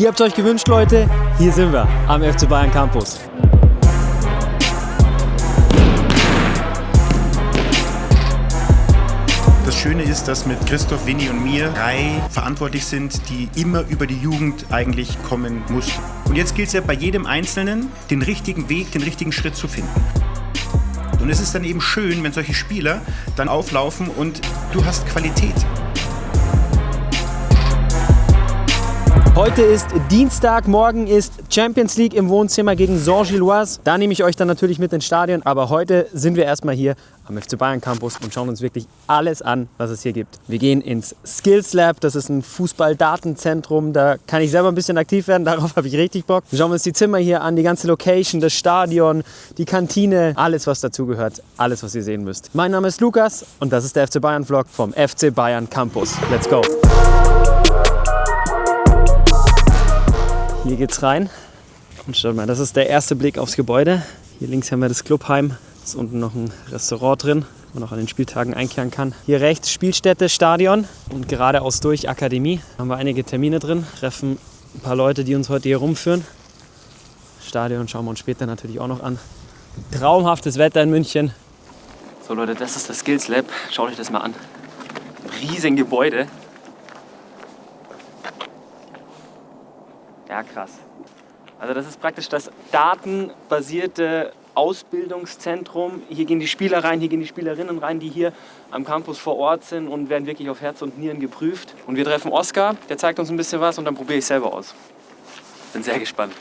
Ihr habt es euch gewünscht, Leute. Hier sind wir am FC Bayern Campus. Das Schöne ist, dass mit Christoph, Winnie und mir 3 verantwortlich sind, die immer über die Jugend eigentlich kommen mussten. Und jetzt gilt es ja bei jedem Einzelnen, den richtigen Weg, den richtigen Schritt zu finden. Und es ist dann eben schön, wenn solche Spieler dann auflaufen und du hast Qualität. Heute ist Dienstag, morgen ist Champions League im Wohnzimmer gegen Saint-Gilloise. Da nehme ich euch dann natürlich mit ins Stadion, aber heute sind wir erstmal hier am FC Bayern Campus und schauen uns wirklich alles an, was es hier gibt. Wir gehen ins Skills Lab, das ist ein Fußball-Datenzentrum, da kann ich selber ein bisschen aktiv werden, darauf habe ich richtig Bock. Wir schauen uns die Zimmer hier an, die ganze Location, das Stadion, die Kantine, alles was dazugehört, alles was ihr sehen müsst. Mein Name ist Lukas und das ist der FC Bayern Vlog vom FC Bayern Campus. Let's go! Hier geht's rein und schaut mal, das ist der erste Blick aufs Gebäude. Hier links haben wir das Clubheim, ist unten noch ein Restaurant drin, wo man auch an den Spieltagen einkehren kann. Hier rechts Spielstätte, Stadion und geradeaus durch Akademie. Da haben wir einige Termine drin, treffen ein paar Leute, die uns heute hier rumführen. Stadion schauen wir uns später natürlich auch noch an. Traumhaftes Wetter in München. So Leute, das ist das Skills Lab, schaut euch das mal an. Riesen Gebäude. Ja, krass. Also das ist praktisch das datenbasierte Ausbildungszentrum. Hier gehen die Spieler rein, hier gehen die Spielerinnen rein, die hier am Campus vor Ort sind und werden wirklich auf Herz und Nieren geprüft. Und wir treffen Oskar, der zeigt uns ein bisschen was und dann probiere ich selber aus. Bin sehr gespannt.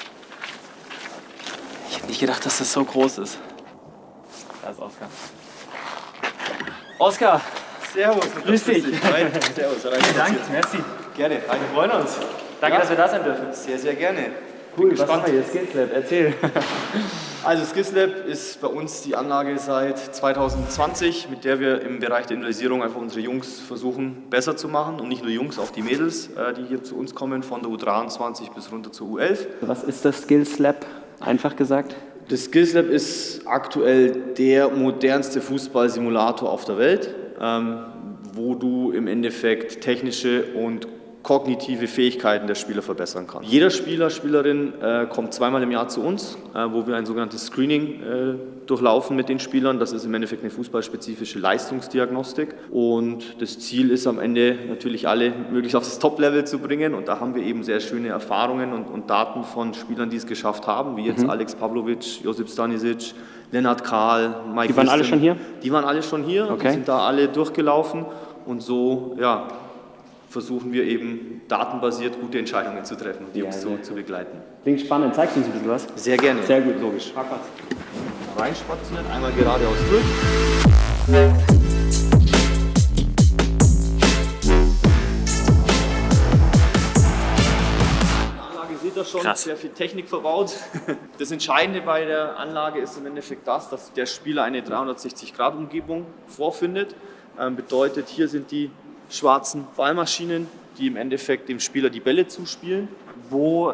Ich hätte nicht gedacht, dass das so groß ist. Da ist Oskar. Oskar! Servus, grüß dich. Servus, Danke, merci. Gerne, Wir freuen uns. Danke, dass wir da sein dürfen. sehr, sehr gerne. Cool, was machen wir hier? Skills Lab, erzähl. Also Skills Lab ist bei uns die Anlage seit 2020, mit der wir im Bereich der Individualisierung einfach unsere Jungs versuchen besser zu machen. Und nicht nur Jungs, auch die Mädels, die hier zu uns kommen, von der U23 bis runter zur U11. Was ist das Skills Lab, einfach gesagt? Das Skills Lab ist aktuell der modernste Fußballsimulator auf der Welt, wo du im Endeffekt technische und kognitive Fähigkeiten der Spieler verbessern kann. Jeder Spieler, Spielerin kommt 2-mal im Jahr zu uns, wo wir ein sogenanntes Screening durchlaufen mit den Spielern. Das ist im Endeffekt eine fußballspezifische Leistungsdiagnostik und das Ziel ist am Ende natürlich alle möglichst auf das Top-Level zu bringen und da haben wir eben sehr schöne Erfahrungen und Daten von Spielern, die es geschafft haben, wie jetzt Alex Pavlovic, Josip Stanisic, Lennart Kahl, Mike Die waren alle schon hier? Die waren alle schon hier, okay. Die sind da alle durchgelaufen und so, ja, versuchen wir eben datenbasiert gute Entscheidungen zu treffen und die Jungs zu begleiten. Klingt spannend. Zeigst du uns ein bisschen was? Sehr gerne. Sehr gut. Logisch. Reinspazieren, einmal geradeaus durch. Die Anlage seht ihr schon, Krass. sehr viel Technik verbaut. Das Entscheidende bei der Anlage ist im Endeffekt das, dass der Spieler eine 360-Grad-Umgebung vorfindet. Bedeutet, hier sind die schwarzen Ballmaschinen, die im Endeffekt dem Spieler die Bälle zuspielen. Wo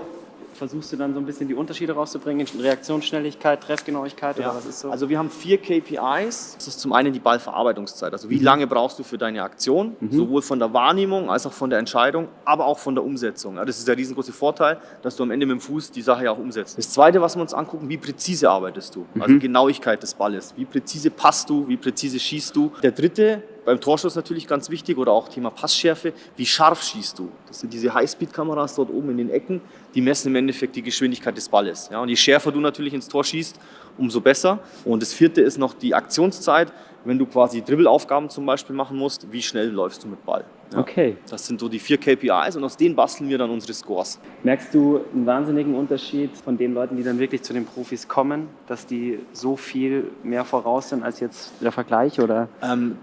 versuchst du dann so ein bisschen die Unterschiede rauszubringen? Reaktionsschnelligkeit, Treffgenauigkeit oder was ist so? Also wir haben 4 KPIs. Das ist zum einen die Ballverarbeitungszeit. Also wie lange brauchst du für deine Aktion, sowohl von der Wahrnehmung als auch von der Entscheidung, aber auch von der Umsetzung. Ja, das ist der riesengroße Vorteil, dass du am Ende mit dem Fuß die Sache ja auch umsetzt. Das zweite, was wir uns angucken, wie präzise arbeitest du? Also Genauigkeit des Balles. Wie präzise passt du? Wie präzise schießt du? Der dritte, beim Torschuss natürlich ganz wichtig oder auch Thema Passschärfe, wie scharf schießt du? Das sind diese Highspeed-Kameras dort oben in den Ecken, die messen im Endeffekt die Geschwindigkeit des Balles. Ja, und je schärfer du natürlich ins Tor schießt, umso besser. Und das vierte ist noch die Aktionszeit. Wenn du quasi Dribbelaufgaben zum Beispiel machen musst, wie schnell läufst du mit Ball? Ja, okay. Das sind so die 4 KPIs und aus denen basteln wir dann unsere Scores. Merkst du einen wahnsinnigen Unterschied von den Leuten, die dann wirklich zu den Profis kommen, dass die so viel mehr voraus sind als jetzt der Vergleich? Oder?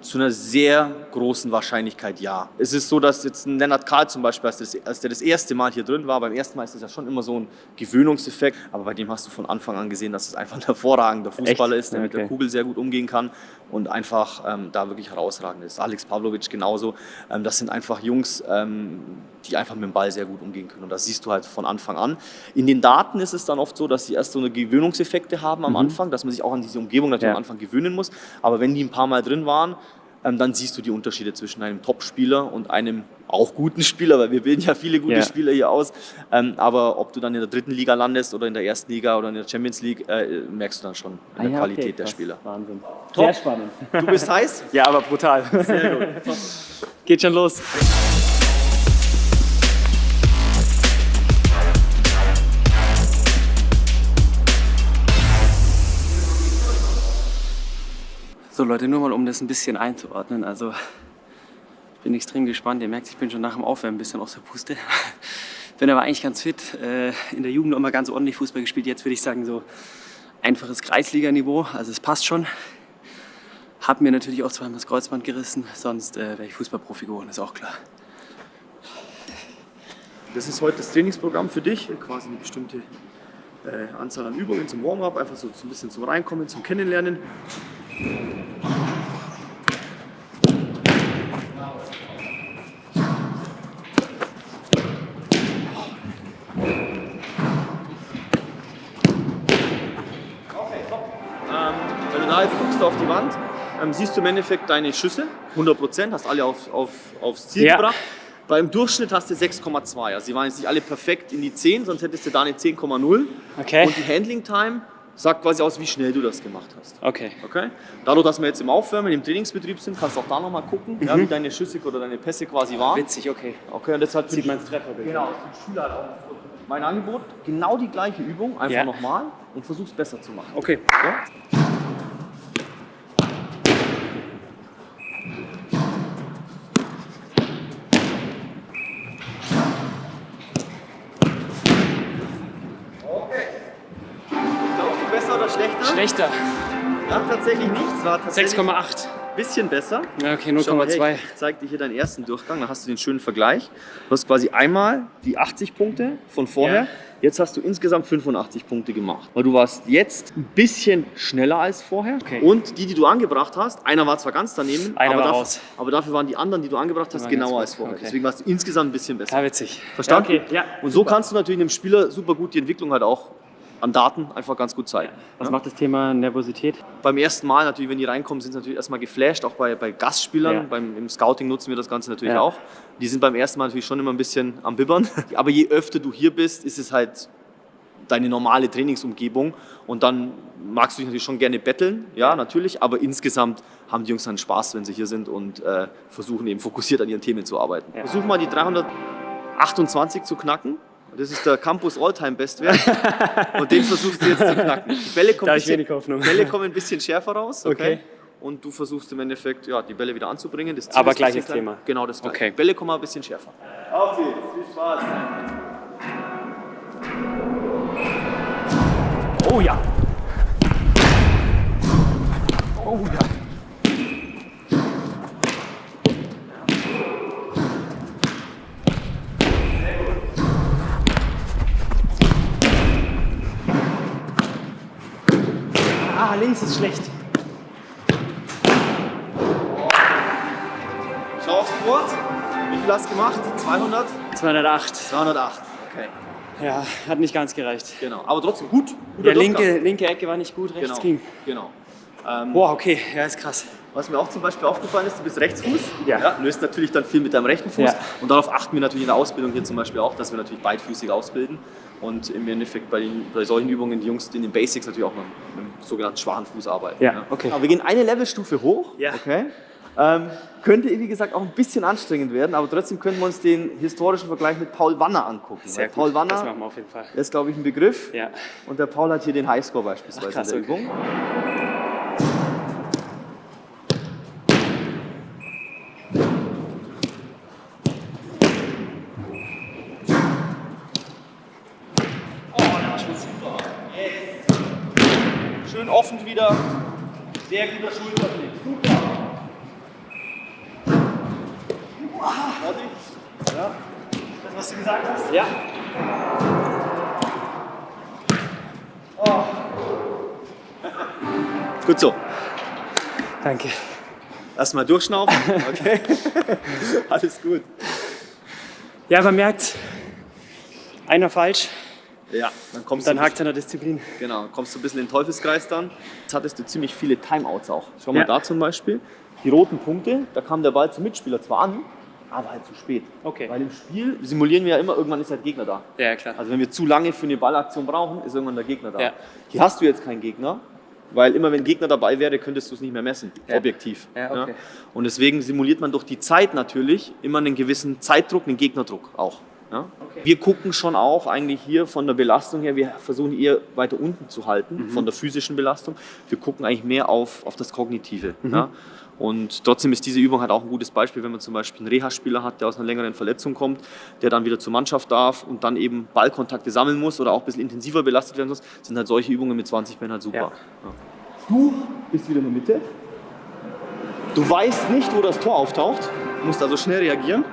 Zu einer sehr großen Wahrscheinlichkeit ja. Es ist so, dass jetzt ein Lennart Kahl zum Beispiel, als der das erste Mal hier drin war, beim ersten Mal ist das ja schon immer so ein Gewöhnungseffekt, aber bei dem hast du von Anfang an gesehen, dass es einfach ein hervorragender Fußballer ist, der mit der Kugel sehr gut umgehen kann und einfach da wirklich herausragend ist. Alex Pavlovic genauso. Das sind einfach Jungs, die einfach mit dem Ball sehr gut umgehen können. Und das siehst du halt von Anfang an. In den Daten ist es dann oft so, dass sie erst so eine Gewöhnungseffekte haben am Anfang, dass man sich auch an diese Umgebung natürlich am Anfang gewöhnen muss. Aber wenn die ein paar Mal drin waren, dann siehst du die Unterschiede zwischen einem Top-Spieler und einem auch guten Spieler, weil wir bilden ja viele gute Spieler hier aus. Aber ob du dann in der 3. Liga landest oder in der 1. Liga oder in der Champions League, merkst du dann schon in der Qualität der Spieler. Wahnsinn. Top. Sehr spannend. Du bist heiß? Ja, aber brutal. Sehr gut. Geht schon los. So Leute, nur mal um das ein bisschen einzuordnen. Also ich bin extrem gespannt. Ihr merkt, ich bin schon nach dem Aufwärmen ein bisschen aus der Puste. Bin aber eigentlich ganz fit. In der Jugend immer ganz ordentlich Fußball gespielt. Jetzt würde ich sagen so einfaches Kreisliganiveau. Also es passt schon. Hab mir natürlich auch zweimal das Kreuzband gerissen. Sonst wäre ich Fußballprofi geworden, ist auch klar. Das ist heute das Trainingsprogramm für dich. Quasi eine bestimmte Anzahl an Übungen zum Warm-up. Einfach so ein bisschen zum Reinkommen, zum Kennenlernen. Wenn du da jetzt guckst auf die Wand, siehst du im Endeffekt deine Schüsse, 100%, hast alle aufs Ziel gebracht. Beim Durchschnitt hast du 6,2. Also die waren jetzt nicht alle perfekt in die 10, sonst hättest du da eine 10,0. Okay. Und die Handling Time sagt quasi aus, wie schnell du das gemacht hast. Okay. Dadurch, dass wir jetzt im Aufwärmen, im Trainingsbetrieb sind, kannst du auch da nochmal gucken, ja, wie deine Schüsse oder deine Pässe quasi waren. Witzig, okay. Okay, und das hat Sieht man das Trefferbild. Genau, das ist Schüler halt auch. Mein Angebot, genau die gleiche Übung, einfach nochmal und versuch's besser zu machen. Okay. Ja? Besser oder schlechter? Schlechter. Ja, tatsächlich nicht. Es war tatsächlich 6,8. ein bisschen besser. Ja, okay, Schau mal 0,2. her, ich zeig dir hier deinen ersten Durchgang, dann hast du den schönen Vergleich. Du hast quasi einmal die 80 Punkte von vorher. Ja. Jetzt hast du insgesamt 85 Punkte gemacht. Weil du warst jetzt ein bisschen schneller als vorher. Okay. Und die du angebracht hast, einer war zwar ganz daneben, Einer war dafür, raus. aber dafür waren die anderen, die du angebracht hast, waren genauer ganz als gut. vorher. Okay. Deswegen warst du insgesamt ein bisschen besser. Ja, witzig. Verstanden? Ja, okay. Ja, Und so kannst du natürlich einem Spieler super gut die Entwicklung halt auch an Daten einfach ganz gut zeigen. Was Ja? macht das Thema Nervosität? Beim ersten Mal natürlich, wenn die reinkommen, sind sie natürlich erstmal geflasht, auch bei Gastspielern. Ja. Im Scouting nutzen wir das Ganze natürlich Ja. auch. Die sind beim ersten Mal natürlich schon immer ein bisschen am Bibbern. Aber je öfter du hier bist, ist es halt deine normale Trainingsumgebung. Und dann magst du dich natürlich schon gerne betteln, ja, natürlich. Aber insgesamt haben die Jungs dann Spaß, wenn sie hier sind und versuchen eben fokussiert an ihren Themen zu arbeiten. Ja. Versuch mal die 328 zu knacken. Das ist der Campus All-Time-Bestwert. Und den versuchst du jetzt zu knacken. Die Bälle kommen, Da hab ich wenig Hoffnung. Bälle kommen ein bisschen schärfer raus. Okay. Und du versuchst im Endeffekt die Bälle wieder anzubringen. Das Ziel Aber ist ein gleiches bisschen Thema. Genau das gleiche. Okay. Bälle kommen ein bisschen schärfer. Auf geht's, viel Spaß. Oh ja. Oh ja. Ah, links ist schlecht. Schau aufs Board. Wie viel hast du gemacht? 200? 208. 208. Okay. Ja, hat nicht ganz gereicht. Genau. Aber trotzdem gut. Der Guter Durchgang. linke Ecke war nicht gut, rechts Genau. ging. Genau. Boah, okay, ja, ist krass. Was mir auch zum Beispiel aufgefallen ist, du bist Rechtsfuß. Ja. Löst natürlich dann viel mit deinem rechten Fuß. Ja. Und darauf achten wir natürlich in der Ausbildung hier zum Beispiel auch, dass wir natürlich beidfüßig ausbilden. Und im Endeffekt bei solchen Übungen die Jungs in den Basics natürlich auch mit dem sogenannten schwachen Fuß arbeiten. Ja, okay. Aber wir gehen eine Levelstufe hoch. Ja. Okay. Könnte, wie gesagt, auch ein bisschen anstrengend werden, aber trotzdem können wir uns den historischen Vergleich mit Paul Wanner angucken. Sehr Weil gut. Paul Das Wanner, machen wir auf jeden Fall. das ist, glaube ich, ein Begriff. Ja. Und der Paul hat hier den Highscore beispielsweise Ach, krass, in der okay. Übung. Schön offen wieder. Sehr guter Schulterblick. Super. Vorsicht. Ja. Das, was du gesagt hast? Ja. Gut so. Danke. Erstmal durchschnaufen. Okay. Alles gut. Ja, man merkt, einer falsch, Ja, dann kommst dann du hakt es an der Disziplin. Genau, kommst du ein bisschen in den Teufelskreis dann. Jetzt hattest du ziemlich viele Timeouts auch. Schau mal Ja. da zum Beispiel. Die roten Punkte, da kam der Ball zum Mitspieler zwar an, aber halt zu spät. Okay. Weil im Spiel simulieren wir ja immer, irgendwann ist halt Gegner da. Ja, klar. Also wenn wir zu lange für eine Ballaktion brauchen, ist irgendwann der Gegner da. Ja. Hier hast du jetzt keinen Gegner, weil immer wenn Gegner dabei wäre, könntest du es nicht mehr messen, Ja. objektiv. Ja, okay. Und deswegen simuliert man durch die Zeit natürlich immer einen gewissen Zeitdruck, einen Gegnerdruck auch. Ja? Okay. Wir gucken schon auch eigentlich hier von der Belastung her, wir versuchen eher weiter unten zu halten, von der physischen Belastung. Wir gucken eigentlich mehr auf das Kognitive. Ja? Und trotzdem ist diese Übung halt auch ein gutes Beispiel, wenn man zum Beispiel einen Reha-Spieler hat, der aus einer längeren Verletzung kommt, der dann wieder zur Mannschaft darf und dann eben Ballkontakte sammeln muss oder auch ein bisschen intensiver belastet werden muss, sind halt solche Übungen mit 20 Bällen halt super. Ja. Ja. Du bist wieder in der Mitte. Du weißt nicht, wo das Tor auftaucht, musst also schnell reagieren.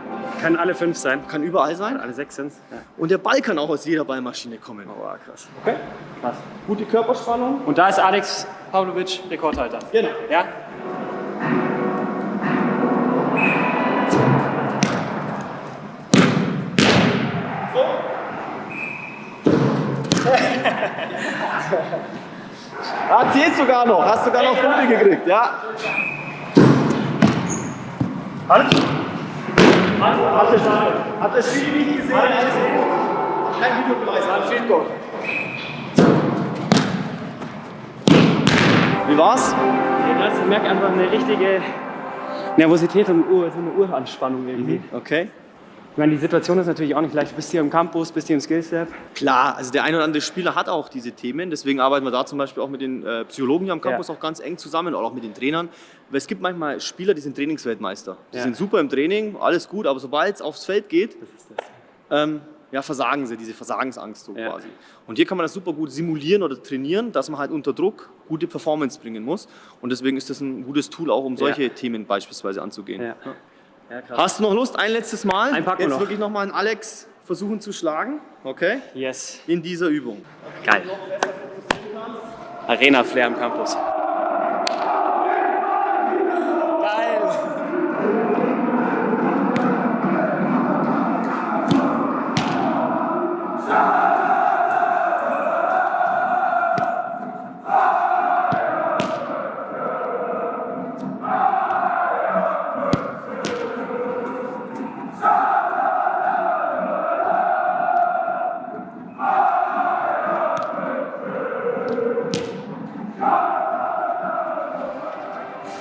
Können alle 5 sein. Kann überall sein. Alle 6 sind ja. Und der Ball kann auch aus jeder Ballmaschine kommen. Oh, krass. Okay? Krass. Gute Körperspannung. Und da ist Alex Pavlovic Rekordhalter. Genau. Ja? Zählt sogar noch. Hast sogar noch Punkte gekriegt. Ja. Halt. Hat das Spiel nicht gesehen? Alles gut. Kein Videobeweis. Ein Field Goal. Wie war's? Ich merke einfach eine richtige Nervosität und so eine Uranspannung irgendwie. Okay. Ich meine, die Situation ist natürlich auch nicht leicht. Du bist hier im Campus, bist hier im Skillstep. Klar, also der ein oder andere Spieler hat auch diese Themen. Deswegen arbeiten wir da zum Beispiel auch mit den Psychologen hier am Campus auch ganz eng zusammen oder auch mit den Trainern. Weil es gibt manchmal Spieler, die sind Trainingsweltmeister. Die sind super im Training, alles gut, aber sobald es aufs Feld geht, versagen sie, diese Versagensangst so quasi. Und hier kann man das super gut simulieren oder trainieren, dass man halt unter Druck gute Performance bringen muss. Und deswegen ist das ein gutes Tool auch, um solche Themen beispielsweise anzugehen. Ja. Ja, krass. Hast du noch Lust, ein letztes Mal Packen wir jetzt noch. wirklich nochmal einen Alex versuchen zu schlagen? Okay? Yes. In dieser Übung. Geil. Arena-Flair am Campus. Geil.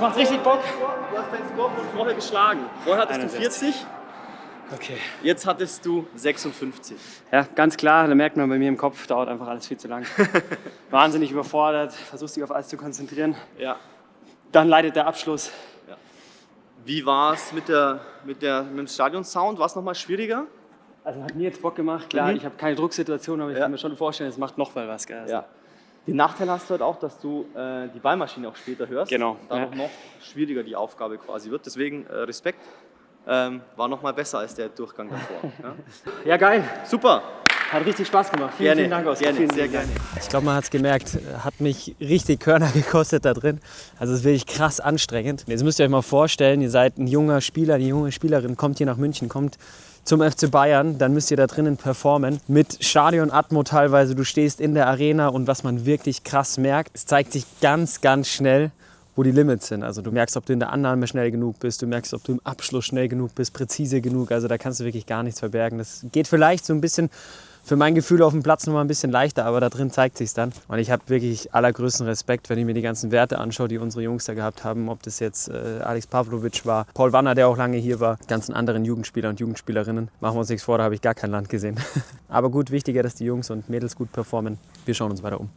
Macht richtig Bock. Du hast deinen Score von vorher geschlagen. Vorher hattest 61. du 40, Okay. jetzt hattest du 56. Ja, ganz klar, da merkt man bei mir im Kopf, dauert einfach alles viel zu lang. Wahnsinnig überfordert, versuchst dich auf alles zu konzentrieren. Ja. Dann leidet der Abschluss. Wie war es mit dem Stadionsound? War es nochmal schwieriger? Also hat mir jetzt Bock gemacht, klar, ich habe keine Drucksituation, aber ich kann mir schon vorstellen, es macht noch mal was. Gell? Ja. Den Nachteil hast du halt auch, dass du die Ballmaschine auch später hörst. Genau. Dadurch noch schwieriger die Aufgabe quasi wird. Deswegen Respekt. War noch mal besser als der Durchgang davor. Ja? Ja, geil. Super. Hat richtig Spaß gemacht. Gerne. Dank, Oskar. Gerne, sehr gerne. Ich glaube, man hat es gemerkt, hat mich richtig Körner gekostet da drin. Also es ist wirklich krass anstrengend. Jetzt müsst ihr euch mal vorstellen, ihr seid ein junger Spieler, eine junge Spielerin, kommt hier nach München, kommt zum FC Bayern, dann müsst ihr da drinnen performen. Mit Stadion-Atmo teilweise, du stehst in der Arena und was man wirklich krass merkt, es zeigt sich ganz, ganz schnell, wo die Limits sind. Also du merkst, ob du in der Annahme schnell genug bist, du merkst, ob du im Abschluss schnell genug bist, präzise genug. Also da kannst du wirklich gar nichts verbergen. Das geht vielleicht so ein bisschen für mein Gefühl auf dem Platz noch mal ein bisschen leichter, aber da drin zeigt sich dann. Und ich habe wirklich allergrößten Respekt, wenn ich mir die ganzen Werte anschaue, die unsere Jungs da gehabt haben. Ob das jetzt Alex Pavlovic war, Paul Wanner, der auch lange hier war, ganzen anderen Jugendspieler und Jugendspielerinnen. Machen wir uns nichts vor, da habe ich gar kein Land gesehen. Aber gut, wichtiger, dass die Jungs und Mädels gut performen. Wir schauen uns weiter um.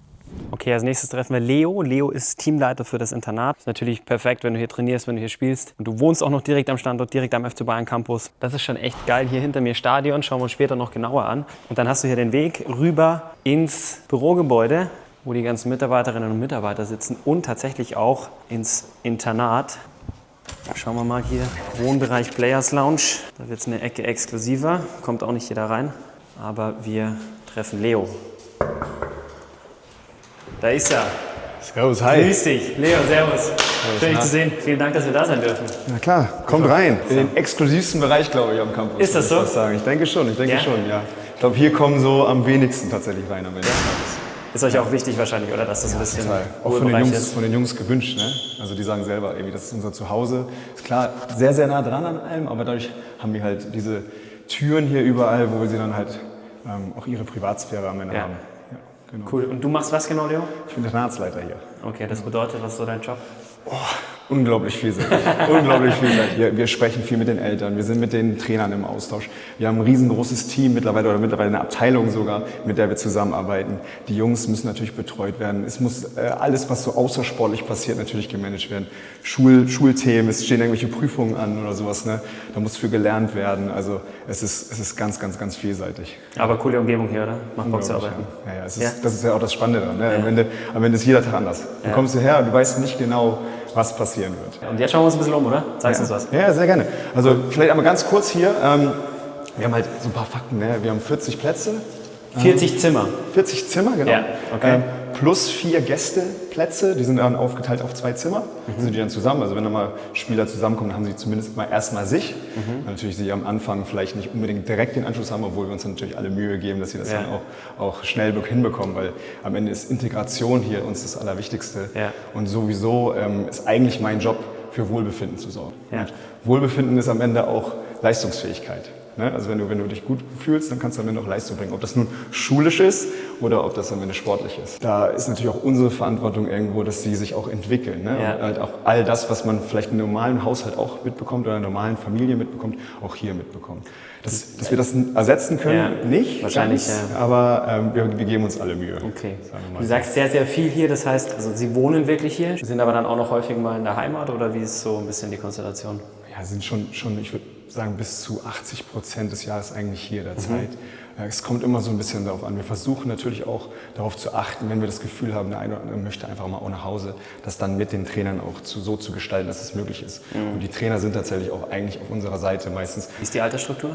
Okay, als nächstes treffen wir Leo. Leo ist Teamleiter für das Internat. Ist natürlich perfekt, wenn du hier trainierst, wenn du hier spielst. Und du wohnst auch noch direkt am Standort, direkt am FC Bayern Campus. Das ist schon echt geil. Hier hinter mir Stadion, schauen wir uns später noch genauer an. Und dann hast du hier den Weg rüber ins Bürogebäude, wo die ganzen Mitarbeiterinnen und Mitarbeiter sitzen und tatsächlich auch ins Internat. Schauen wir mal hier, Wohnbereich Players Lounge. Da wird es eine Ecke exklusiver, kommt auch nicht jeder rein. Aber wir treffen Leo. Da ist er. Servus, hi. Grüß dich. Leo, servus. Schön, dich zu sehen. Vielen Dank, dass wir da sein dürfen. Na klar, kommt rein. In den exklusivsten Bereich, glaube ich, am Campus. Ist das so? Ich denke schon, ja. Ich glaube, hier kommen so am wenigsten tatsächlich rein am Ende des Tages. Ist euch auch wichtig wahrscheinlich, oder? Dass das ein bisschen Auch von den Jungs gewünscht, ne? Also die sagen selber, irgendwie, das ist unser Zuhause. Ist klar, sehr, sehr nah dran an allem, aber dadurch haben die halt diese Türen hier überall, wo sie dann halt auch ihre Privatsphäre am Ende haben. Ja, genau. Cool. Und du machst was genau, Leo? Ich bin Internatsleiter hier. Okay, das bedeutet, was ist so dein Job? Unglaublich vielseitig. Unglaublich vielseitig. Wir sprechen viel mit den Eltern, wir sind mit den Trainern im Austausch. Wir haben ein riesengroßes Team mittlerweile eine Abteilung sogar, mit der wir zusammenarbeiten. Die Jungs müssen natürlich betreut werden. Es muss alles, was so außersportlich passiert, natürlich gemanagt werden. Schulthemen, es stehen irgendwelche Prüfungen an oder sowas. Ne? Da muss für gelernt werden. Also es ist ganz, ganz, ganz vielseitig. Aber coole Umgebung hier, oder? Macht Bock zu arbeiten. Ja, das ist ja auch das Spannende daran. Ne? Am Ende ist jeder Tag anders. Du kommst hierher und du weißt nicht genau, was passieren wird. Und jetzt schauen wir uns ein bisschen um, oder? Zeigst uns was. Ja, sehr gerne. Also vielleicht einmal ganz kurz hier. Wir haben halt so ein paar Fakten. Ne? Wir haben 40 Plätze. 40 Zimmer. 40 Zimmer, genau. Ja, okay. Plus 4 Gästeplätze, die sind dann aufgeteilt auf 2 Zimmer. Sind die dann zusammen. Also wenn da mal Spieler zusammenkommen, dann haben sie zumindest mal erstmal sich. Natürlich sie am Anfang vielleicht nicht unbedingt direkt den Anschluss haben, obwohl wir uns dann natürlich alle Mühe geben, dass sie das dann auch schnell hinbekommen, weil am Ende ist Integration hier uns das Allerwichtigste. Ja. Und sowieso ist eigentlich mein Job, für Wohlbefinden zu sorgen. Ja. Und Wohlbefinden ist am Ende auch Leistungsfähigkeit. Also wenn du dich gut fühlst, dann kannst du am Ende auch Leistung bringen. Ob das nun schulisch ist oder ob das am Ende sportlich ist. Da ist natürlich auch unsere Verantwortung irgendwo, dass sie sich auch entwickeln. Ne? Ja. Und halt auch all das, was man vielleicht in einem normalen Haushalt auch mitbekommt oder in einer normalen Familie mitbekommt, auch hier mitbekommt. Dass wir das ersetzen können, nicht wahrscheinlich, ganz, aber wir geben uns alle Mühe. Okay. Du sagst sehr, sehr viel hier, das heißt, also Sie wohnen wirklich hier, sind aber dann auch noch häufig mal in der Heimat oder wie ist so ein bisschen die Konstellation? Ja, sind schon ich würde sagen, bis zu 80% des Jahres eigentlich hier der Zeit. Es kommt immer so ein bisschen darauf an. Wir versuchen natürlich auch darauf zu achten, wenn wir das Gefühl haben, der eine oder andere möchte einfach mal auch nach Hause, das dann mit den Trainern auch so zu gestalten, dass es möglich ist. Und die Trainer sind tatsächlich auch eigentlich auf unserer Seite meistens. Wie ist die Altersstruktur?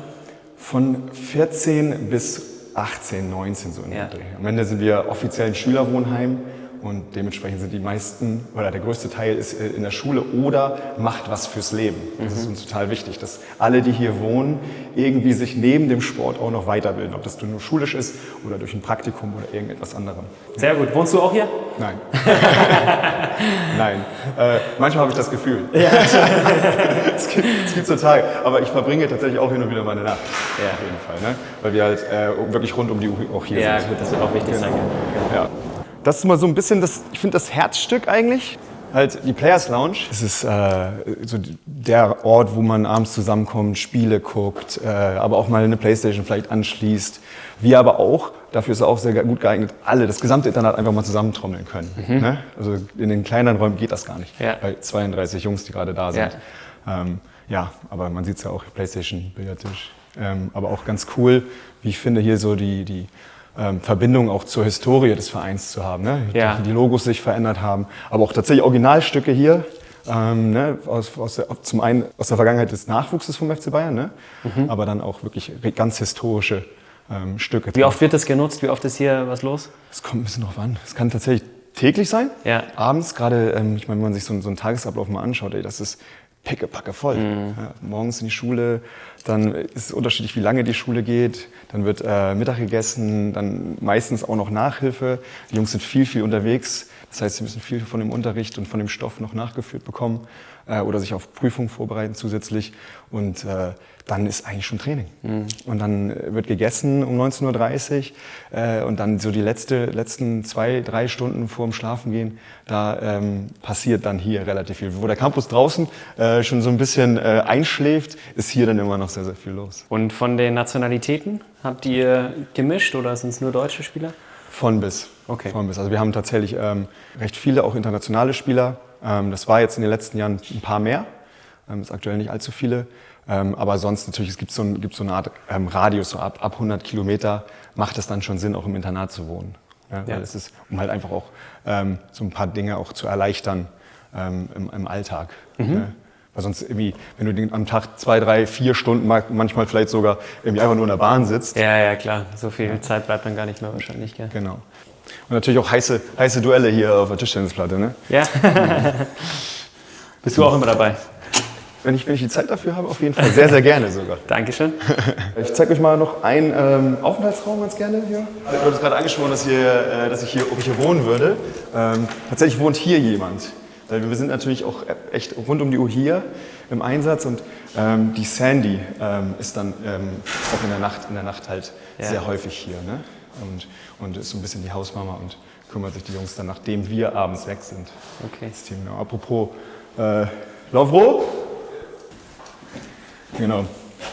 Von 14 bis 18, 19 so in der Dreh. Am Ende sind wir offiziell ein Schülerwohnheim. Und dementsprechend sind die meisten, oder der größte Teil ist in der Schule oder macht was fürs Leben. Das ist uns total wichtig, dass alle, die hier wohnen, irgendwie sich neben dem Sport auch noch weiterbilden. Ob das nur schulisch ist oder durch ein Praktikum oder irgendetwas anderem. Sehr gut. Wohnst du auch hier? Nein. Nein. Manchmal habe ich das Gefühl. Ja. Es gibt total. Aber ich verbringe tatsächlich auch hin und wieder meine Nacht. Ja. Auf jeden Fall. Ne? Weil wir halt wirklich rund um die Uhr auch hier sind. Ja, gut, das wird auch wichtig sein. Ja. Das ist mal so ein bisschen, ich finde das Herzstück eigentlich, halt die Players Lounge. Es ist so der Ort, wo man abends zusammenkommt, Spiele guckt, aber auch mal eine Playstation vielleicht anschließt. Wir aber auch, dafür ist es auch sehr gut geeignet, das gesamte Internat einfach mal zusammentrommeln können. Ne? Also in den kleineren Räumen geht das gar nicht, bei 32 Jungs, die gerade da sind. Ja, aber man sieht es ja auch, Playstation, Billardtisch. Aber auch ganz cool, wie ich finde, hier so die Verbindung auch zur Historie des Vereins zu haben. Ne? Ja. Die Logos sich verändert haben, aber auch tatsächlich Originalstücke hier, ne? Zum einen aus der Vergangenheit des Nachwuchses vom FC Bayern, ne? Aber dann auch wirklich ganz historische Stücke. Wie oft wird das genutzt? Wie oft ist hier was los? Es kommt ein bisschen drauf an. Es kann tatsächlich täglich sein, abends gerade, ich meine, wenn man sich so einen Tagesablauf mal anschaut, das ist pickepacke voll. Ja, morgens in die Schule, dann ist es unterschiedlich, wie lange die Schule geht. Dann wird Mittag gegessen, dann meistens auch noch Nachhilfe. Die Jungs sind viel unterwegs. Das heißt, sie müssen viel von dem Unterricht und von dem Stoff noch nachgeführt bekommen oder sich auf Prüfungen vorbereiten zusätzlich. Und dann ist eigentlich schon Training. Und dann wird gegessen um 19:30 Uhr und dann so die letzten 2-3 Stunden vor dem Schlafengehen, da passiert dann hier relativ viel. Wo der Campus draußen schon so ein bisschen einschläft, ist hier dann immer noch sehr, sehr viel los. Und von den Nationalitäten, habt ihr gemischt oder sind es nur deutsche Spieler? Von bis. Okay. Von bis. Also wir haben tatsächlich recht viele, auch internationale Spieler. Das war jetzt in den letzten Jahren ein paar mehr. Ist aktuell nicht allzu viele. Aber sonst natürlich, es gibt so eine Art Radius, so ab 100 Kilometer macht es dann schon Sinn, auch im Internat zu wohnen. Ja, weil es ist, um halt einfach auch so ein paar Dinge auch zu erleichtern im Alltag. Ne? Weil sonst irgendwie, wenn du am Tag 2, 3, 4 Stunden, manchmal vielleicht sogar irgendwie einfach nur in der Bahn sitzt. Ja, klar. So viel Zeit bleibt dann gar nicht mehr wahrscheinlich. Gell? Genau. Und natürlich auch heiße Duelle hier auf der Tischtennisplatte, ne? Ja. Bist du auch immer dabei? wenn ich die Zeit dafür habe, auf jeden Fall sehr, sehr gerne sogar. Dankeschön. Ich zeige euch mal noch einen Aufenthaltsraum ganz gerne hier. Du hattest gerade angesprochen, ob ich hier wohnen würde. Tatsächlich wohnt hier jemand. Weil wir sind natürlich auch echt rund um die Uhr hier im Einsatz und die Sandy ist dann auch in der Nacht halt sehr häufig hier. Ne? Und ist so ein bisschen die Hausmama und kümmert sich die Jungs dann, nachdem wir abends weg sind. Okay. Das Team, genau. Apropos Lovro. Genau.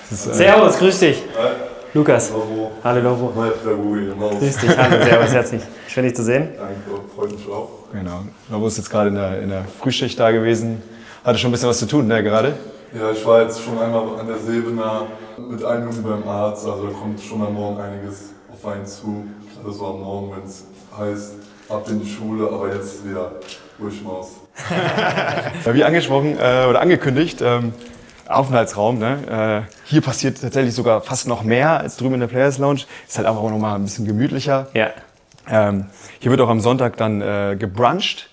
Das ist, Servus, grüß dich. Hi. Lukas. Lovro. Hallo Lovro. Hi, der Ruhi im Haus. Grüß dich, hallo, servus, herzlich. Schön, dich zu sehen. Danke, freut mich auch. Genau. Lovro ist jetzt gerade in der Frühschicht da gewesen. Hatte schon ein bisschen was zu tun, ne, gerade? Ja, ich war jetzt schon einmal an der Sebener mit einem Jungen beim Arzt, also da kommt schon am Morgen einiges auf einen zu. Also so am Morgen, wenn es heißt, ab in die Schule, aber jetzt wieder Durchmaus. Ja, wie angesprochen oder angekündigt, Aufenthaltsraum. Ne? Hier passiert tatsächlich sogar fast noch mehr als drüben in der Players Lounge. Ist halt einfach auch noch mal ein bisschen gemütlicher. Ja. Hier wird auch am Sonntag dann gebruncht.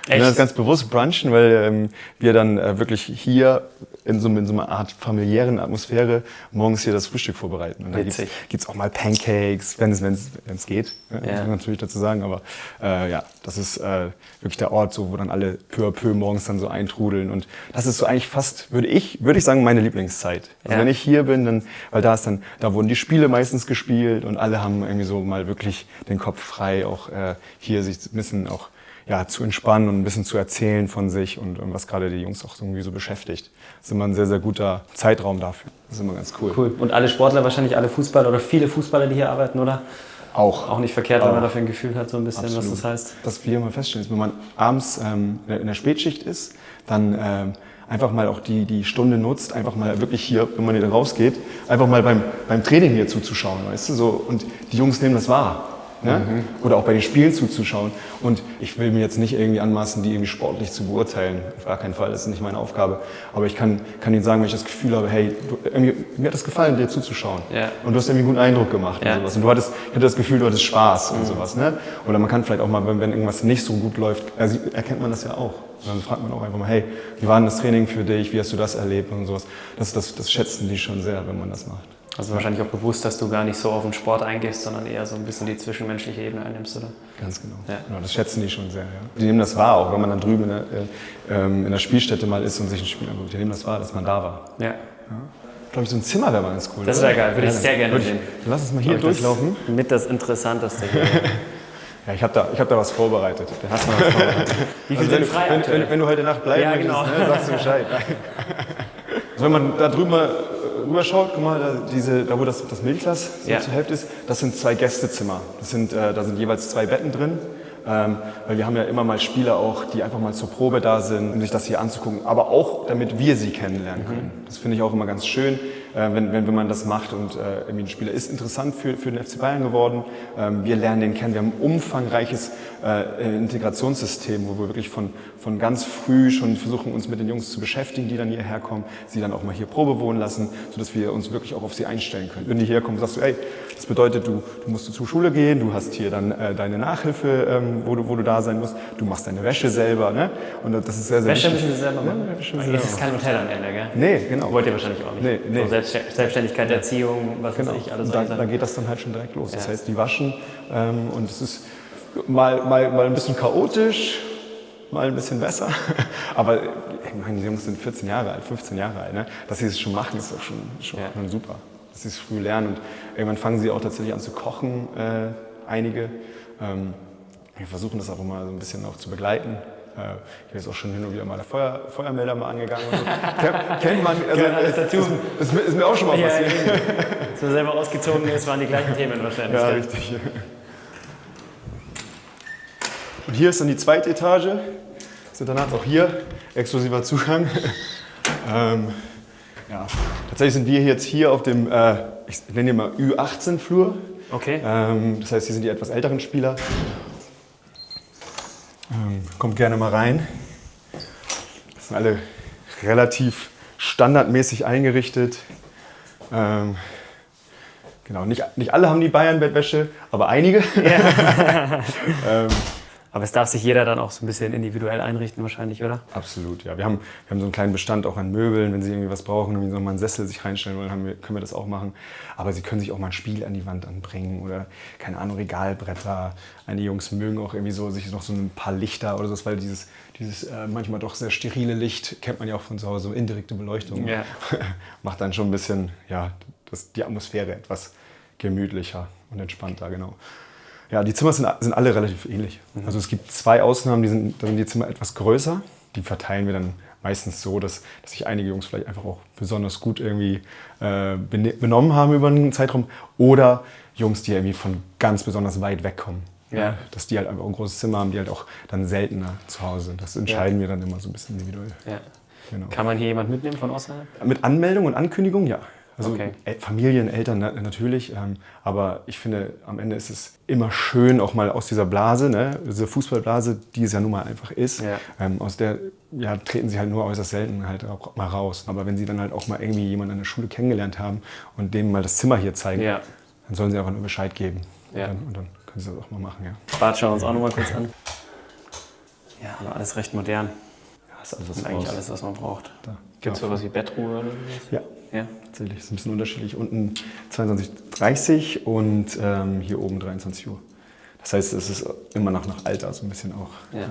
Echt? Das ist ganz bewusst brunchen, weil wir dann wirklich hier in so einer Art familiären Atmosphäre morgens hier das Frühstück vorbereiten. Und da gibt's auch mal Pancakes, wenn es geht, muss man natürlich dazu sagen. Aber ja, das ist wirklich der Ort, so, wo dann alle peu à peu morgens dann so eintrudeln. Und das ist so eigentlich fast, würde ich sagen, meine Lieblingszeit. Also wenn ich hier bin, dann, weil da wurden die Spiele meistens gespielt und alle haben irgendwie so mal wirklich den Kopf frei, auch hier sich ein bisschen auch zu entspannen und ein bisschen zu erzählen von sich und was gerade die Jungs auch irgendwie so beschäftigt. Das ist immer ein sehr, sehr guter Zeitraum dafür. Das ist immer ganz cool. Cool. Und alle Sportler, wahrscheinlich alle Fußballer oder viele Fußballer, die hier arbeiten, oder? Auch. Auch nicht verkehrt, wenn man dafür ein Gefühl hat, so ein bisschen, Absolut. was das heißt. Was wir immer feststellen, ist, wenn man abends in der Spätschicht ist, dann einfach mal auch die Stunde nutzt, einfach mal wirklich hier, wenn man hier rausgeht, einfach mal beim Training hier zuzuschauen, weißt du, so. Und die Jungs nehmen das wahr. Ne? Oder auch bei den Spielen zuzuschauen. Und ich will mir jetzt nicht irgendwie anmaßen, die irgendwie sportlich zu beurteilen. Auf gar keinen Fall, das ist nicht meine Aufgabe. Aber ich kann Ihnen sagen, wenn ich das Gefühl habe, hey, mir hat das gefallen, dir zuzuschauen. Ja. Und du hast irgendwie einen guten Eindruck gemacht und sowas. Und ich hatte das Gefühl, du hattest Spaß und sowas. Ne? Oder man kann vielleicht auch mal, wenn irgendwas nicht so gut läuft, erkennt man das ja auch. Und dann fragt man auch einfach mal, hey, wie war denn das Training für dich? Wie hast du das erlebt und sowas. Das schätzen die schon sehr, wenn man das macht. Also wahrscheinlich auch bewusst, dass du gar nicht so auf den Sport eingehst, sondern eher so ein bisschen die zwischenmenschliche Ebene einnimmst, oder? Ganz genau. Ja. Genau, das schätzen die schon sehr. Ja. Die nehmen das wahr, auch wenn man dann drüben in der Spielstätte mal ist und sich ein Spiel anguckt. Die nehmen das wahr, dass man da war. Ja. Glaube ich, so ein Zimmer wäre mal ganz cool. Das wäre geil, würde ich sehr gerne sehen. Lass uns mal hier durchlaufen. Mit das Interessanteste hier. Ja, ich hab da was vorbereitet. Du hast mal was vorbereitet. Wie viel sind frei aktuell? Wenn du heute Nacht bleiben möchtest, ne, sagst du Bescheid. Also wenn man da drüben mal rüberschaut, guck mal, da wo das Milchglas so zur Hälfte ist, das sind 2 Gästezimmer. Da sind jeweils 2 Betten drin. Weil wir haben ja immer mal Spieler auch, die einfach mal zur Probe da sind, um sich das hier anzugucken, aber auch damit wir sie kennenlernen können. Das finde ich auch immer ganz schön, wenn man das macht und irgendwie ein Spieler ist interessant für den FC Bayern geworden. Wir lernen den kennen, wir haben ein umfangreiches Integrationssystem, wo wir wirklich von ganz früh schon versuchen, uns mit den Jungs zu beschäftigen, die dann hierher kommen, sie dann auch mal hier Probe wohnen lassen, sodass wir uns wirklich auch auf sie einstellen können. Wenn die hierher kommen, sagst du, ey, das bedeutet, du musst zur Schule gehen, du hast hier dann deine Nachhilfe, wo du da sein musst, du machst deine Wäsche selber, ne? Und das ist sehr, sehr Wäsche wichtig. müssen Sie selber machen? Ja, das ist kein Hotel am Ende, gell? Nee, genau. Wollt ihr wahrscheinlich auch nicht. Nee. So Selbstständigkeit, Erziehung, was weiß ich, alles. Da geht das dann halt schon direkt los. Das heißt, die waschen und es ist mal ein bisschen chaotisch, mal ein bisschen besser. Aber meine Jungs sind 14 Jahre alt, 15 Jahre alt. Ne? Dass sie es schon machen, ist auch schon super. Dass sie es früh lernen und irgendwann fangen sie auch tatsächlich an zu kochen, einige. Wir versuchen das auch immer so ein bisschen auch zu begleiten. Hier ist auch schon hin und wieder mal der Feuermelder mal angegangen. Und so. Kennt man, also ist mir auch schon mal passiert. Als man selber ausgezogen ist, waren die gleichen Themen wahrscheinlich. Ja, richtig. Und hier ist dann die 2. Etage. Das Internat auch hier, exklusiver Zugang. Tatsächlich sind wir jetzt hier auf dem, ich nenne ihn mal Ü18-Flur. Okay. Das heißt, hier sind die etwas älteren Spieler. Kommt gerne mal rein. Das sind alle relativ standardmäßig eingerichtet. Genau, nicht alle haben die Bayern-Bettwäsche, aber einige. Ja. Aber es darf sich jeder dann auch so ein bisschen individuell einrichten wahrscheinlich, oder? Absolut, ja. Wir haben so einen kleinen Bestand auch an Möbeln. Wenn Sie irgendwie was brauchen, irgendwie so mal einen Sessel sich reinstellen wollen, können wir das auch machen. Aber Sie können sich auch mal ein Spiel an die Wand anbringen oder, keine Ahnung, Regalbretter. Einige Jungs mögen auch irgendwie so sich noch so ein paar Lichter oder so, weil dieses manchmal doch sehr sterile Licht, kennt man ja auch von zu Hause, so indirekte Beleuchtung. Ja. Macht dann schon ein bisschen, ja, die Atmosphäre etwas gemütlicher und entspannter, genau. Ja, die Zimmer sind alle relativ ähnlich. Also es gibt 2 Ausnahmen, da sind die Zimmer etwas größer. Die verteilen wir dann meistens so, dass sich einige Jungs vielleicht einfach auch besonders gut irgendwie benommen haben über einen Zeitraum. Oder Jungs, die irgendwie von ganz besonders weit wegkommen. Ja. Dass die halt einfach ein großes Zimmer haben, die halt auch dann seltener zu Hause sind. Das entscheiden wir dann immer so ein bisschen individuell. Ja. Genau. Kann man hier jemand mitnehmen von außerhalb? Mit Anmeldung und Ankündigung, ja. Also Okay. Familien, Eltern natürlich, aber ich finde, am Ende ist es immer schön, auch mal aus dieser Blase, ne, diese Fußballblase, die es ja nun mal einfach ist, Ja. aus der treten sie halt nur äußerst selten halt auch mal raus. Aber wenn sie dann halt auch mal irgendwie jemanden an der Schule kennengelernt haben und denen mal das Zimmer hier zeigen, Ja. dann sollen sie einfach nur Bescheid geben. Ja. Und dann können sie das auch mal machen, ja. Bad schauen wir uns auch noch mal kurz an. Ja, aber alles recht modern. Ja, ist alles Das ist eigentlich alles, was man braucht. Da. Gibt es sowas wie Bettruhe oder sowas? Ja. Ja. Tatsächlich, ist ein bisschen unterschiedlich. Unten 22:30 und hier oben 23 Uhr. Das heißt, es ist immer nach Alter so ein bisschen auch. Ja.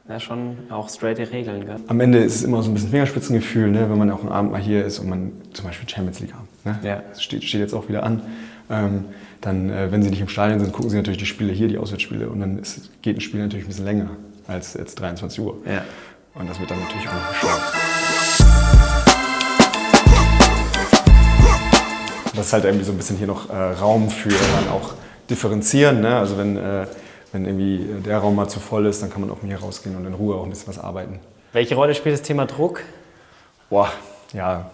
Ja, schon auch straighte Regeln, gell? Am Ende ist es immer so ein bisschen Fingerspitzengefühl, ne? Wenn man auch einen Abend mal hier ist und man zum Beispiel Champions League Abend, ne? Ja. Das steht jetzt auch wieder an. Dann, wenn Sie nicht im Stadion sind, gucken Sie natürlich die Spiele hier, die Auswärtsspiele. Und dann geht ein Spiel natürlich ein bisschen länger als jetzt 23 Uhr. Ja. Und das wird dann natürlich auch noch geschaut. Das ist halt irgendwie so ein bisschen hier noch Raum für dann auch differenzieren. Ne? Also wenn irgendwie der Raum mal zu voll ist, dann kann man auch hier rausgehen und in Ruhe auch ein bisschen was arbeiten. Welche Rolle spielt das Thema Druck? Boah, ja,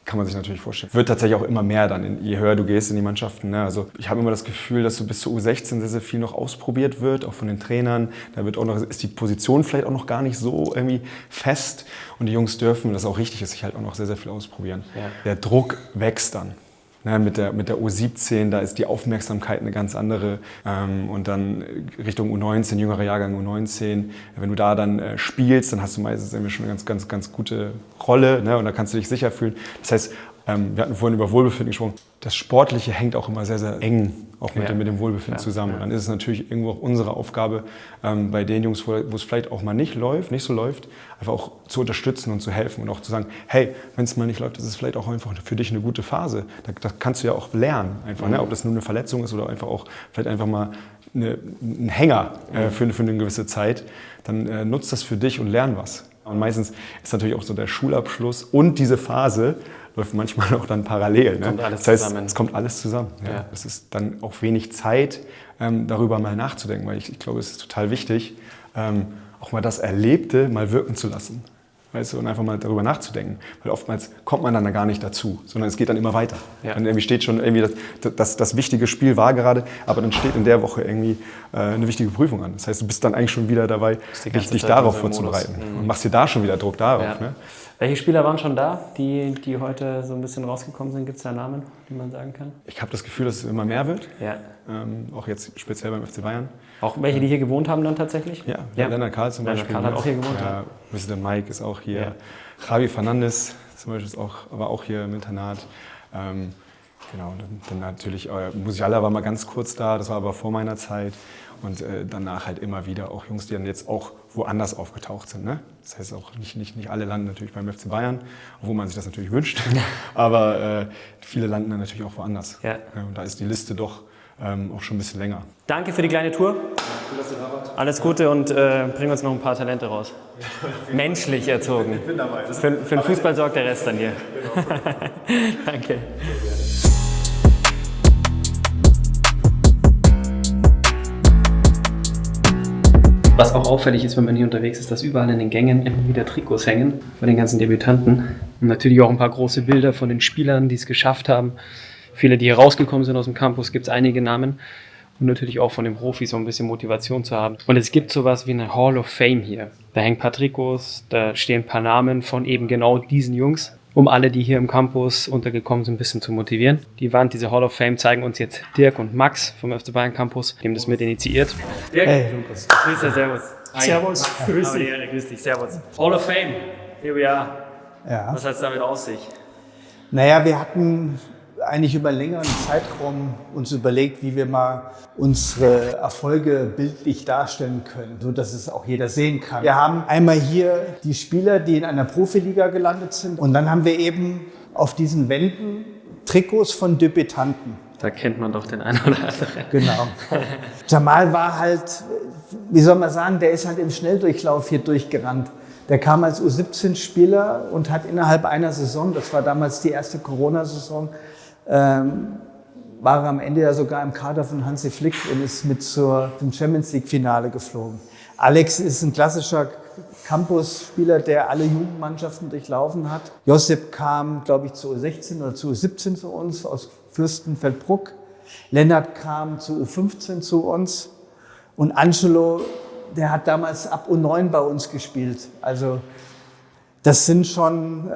kann man sich natürlich vorstellen. Wird tatsächlich auch immer mehr dann, je höher du gehst in die Mannschaften. Ne? Also ich habe immer das Gefühl, dass so bis zur U16 sehr, sehr viel noch ausprobiert wird, auch von den Trainern. Da wird auch noch, ist die Position vielleicht auch noch gar nicht so irgendwie fest. Und die Jungs dürfen, das auch richtig ist, sich halt auch noch sehr, sehr viel ausprobieren. Ja. Der Druck wächst dann. Ne, mit der U17, da ist die Aufmerksamkeit eine ganz andere. Und dann Richtung U19, jüngerer Jahrgang U19. Wenn du da dann spielst, dann hast du meistens irgendwie schon eine ganz gute Rolle. Ne, und da kannst du dich sicher fühlen. Das heißt, wir hatten vorhin über Wohlbefinden gesprochen. Das Sportliche hängt auch immer sehr, sehr eng auch mit dem Wohlbefinden zusammen. Und dann ist es natürlich irgendwo auch unsere Aufgabe, bei den Jungs, wo es vielleicht auch mal nicht so läuft, einfach auch zu unterstützen und zu helfen und auch zu sagen, hey, wenn es mal nicht läuft, ist es vielleicht auch einfach für dich eine gute Phase. Da kannst du ja auch lernen, einfach, ne? Ob das nur eine Verletzung ist oder einfach auch vielleicht einfach mal ein Hänger für eine gewisse Zeit. Dann nutzt das für dich und lern was. Und meistens ist natürlich auch so der Schulabschluss und diese Phase läuft manchmal auch dann parallel. Ne? Kommt alles das heißt, zusammen. es kommt alles zusammen. Ja. Ja. Es ist dann auch wenig Zeit, darüber mal nachzudenken, weil ich glaube, es ist total wichtig, auch mal das Erlebte mal wirken zu lassen. Weißt du, und einfach mal darüber nachzudenken. Weil oftmals kommt man dann gar nicht dazu, sondern es geht dann immer weiter. Ja. Dann irgendwie steht schon irgendwie, das wichtige Spiel war gerade, aber dann steht in der Woche irgendwie eine wichtige Prüfung an. Das heißt, du bist dann eigentlich schon wieder dabei, die ganze dich Zeit darauf in so einem vorzubereiten. Modus. Und machst dir da schon wieder Druck darauf. Ja. Ne? Welche Spieler waren schon da, die heute so ein bisschen rausgekommen sind? Gibt es da Namen, die man sagen kann? Ich habe das Gefühl, dass es immer mehr wird. Ja. Auch jetzt speziell beim FC Bayern. Auch welche, die hier gewohnt haben dann tatsächlich? Ja, Ja. Lennart Karl zum Lennart Beispiel. Karl hat auch hier gewohnt, Ja, Mr. Mike ist auch hier. Ja. Javi Fernandes zum Beispiel war auch hier im Internat. Genau, dann natürlich, Musiala war mal ganz kurz da, das war aber vor meiner Zeit. Und danach halt immer wieder auch Jungs, die dann jetzt auch woanders aufgetaucht sind. Ne? Das heißt auch nicht alle landen natürlich beim FC Bayern, obwohl man sich das natürlich wünscht. Aber viele landen dann natürlich auch woanders. Ja. Und da ist die Liste doch auch schon ein bisschen länger. Danke für die kleine Tour. Alles Gute und bring uns noch ein paar Talente raus. Menschlich erzogen. Ich bin dabei. Für den Fußball sorgt der Rest dann hier. Danke. Was auch auffällig ist, wenn man hier unterwegs ist, dass überall in den Gängen immer wieder Trikots hängen von den ganzen Debütanten. Und natürlich auch ein paar große Bilder von den Spielern, die es geschafft haben. Viele, die hier rausgekommen sind aus dem Campus, gibt es einige Namen. Und natürlich auch von den Profis, um ein bisschen Motivation zu haben. Und es gibt sowas wie eine Hall of Fame hier. Da hängen ein paar Trikots, da stehen ein paar Namen von eben genau diesen Jungs. um alle, die hier im Campus untergekommen sind, ein bisschen zu motivieren. Die Wand, diese Hall of Fame, zeigen uns jetzt Dirk und Max vom FC Bayern Campus, die haben das mit initiiert. Dirk, Hey, Lukas. grüß dich, servus. Hi. Servus, grüß Aber die dich. Ehre, grüß dich, servus. Hall of Fame, here we are. Ja. Was hat es damit aus sich? Naja, wir hatten eigentlich über einen längeren Zeitraum uns überlegt, wie wir mal unsere Erfolge bildlich darstellen können, so dass es auch jeder sehen kann. Wir haben einmal hier die Spieler, die in einer Profiliga gelandet sind, und dann haben wir eben auf diesen Wänden Trikots von Debütanten. Da kennt man doch den einen oder anderen. Genau. Jamal war halt, wie soll man sagen, der ist halt im Schnelldurchlauf hier durchgerannt. Der kam als U17-Spieler und hat innerhalb einer Saison, das war damals die erste Corona-Saison, war er am Ende ja sogar im Kader von Hansi Flick und ist mit zum Champions-League-Finale geflogen. Alex ist ein klassischer Campus-Spieler, der alle Jugendmannschaften durchlaufen hat. Josip kam, glaube ich, zu U16 oder zu U17 zu uns aus Fürstenfeldbruck. Lennart kam zu U15 zu uns. Und Angelo, der hat damals ab U9 bei uns gespielt. Also das sind schon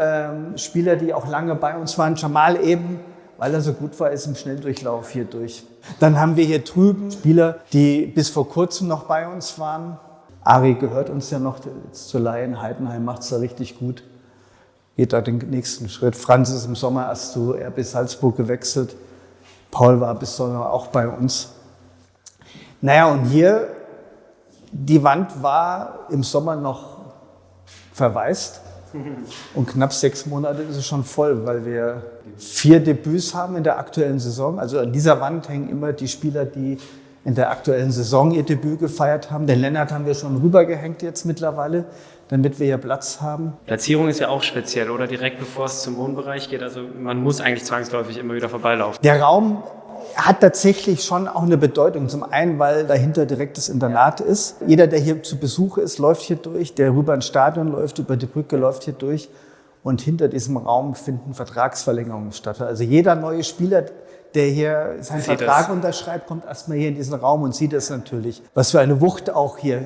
Spieler, die auch lange bei uns waren. Jamal eben, weil er so gut war, ist im Schnelldurchlauf hier durch. Dann haben wir hier drüben Spieler, die bis vor kurzem noch bei uns waren. Ari gehört uns ja noch jetzt zur Leihe in Heidenheim, macht es da richtig gut. Geht da den nächsten Schritt. Franz ist im Sommer erst zu RB Salzburg gewechselt. Paul war bis Sommer auch bei uns. Naja, und hier, die Wand war im Sommer noch verwaist. Und knapp 6 Monate ist es schon voll, weil wir 4 Debüts haben in der aktuellen Saison. Also an dieser Wand hängen immer die Spieler, die in der aktuellen Saison ihr Debüt gefeiert haben. Den Lennart haben wir schon rübergehängt jetzt mittlerweile, damit wir hier Platz haben. Platzierung ist ja auch speziell, oder? Direkt bevor es zum Wohnbereich geht. Also man muss eigentlich zwangsläufig immer wieder vorbeilaufen. Der Raum hat tatsächlich schon auch eine Bedeutung. Zum einen, weil dahinter direkt das Internat ist. Jeder, der hier zu Besuch ist, läuft hier durch. Der rüber ins Stadion läuft, über die Brücke läuft hier durch. Und hinter diesem Raum finden Vertragsverlängerungen statt. Also jeder neue Spieler, der hier seinen Vertrag unterschreibt, kommt erstmal hier in diesen Raum und sieht das natürlich. Was für eine Wucht auch hier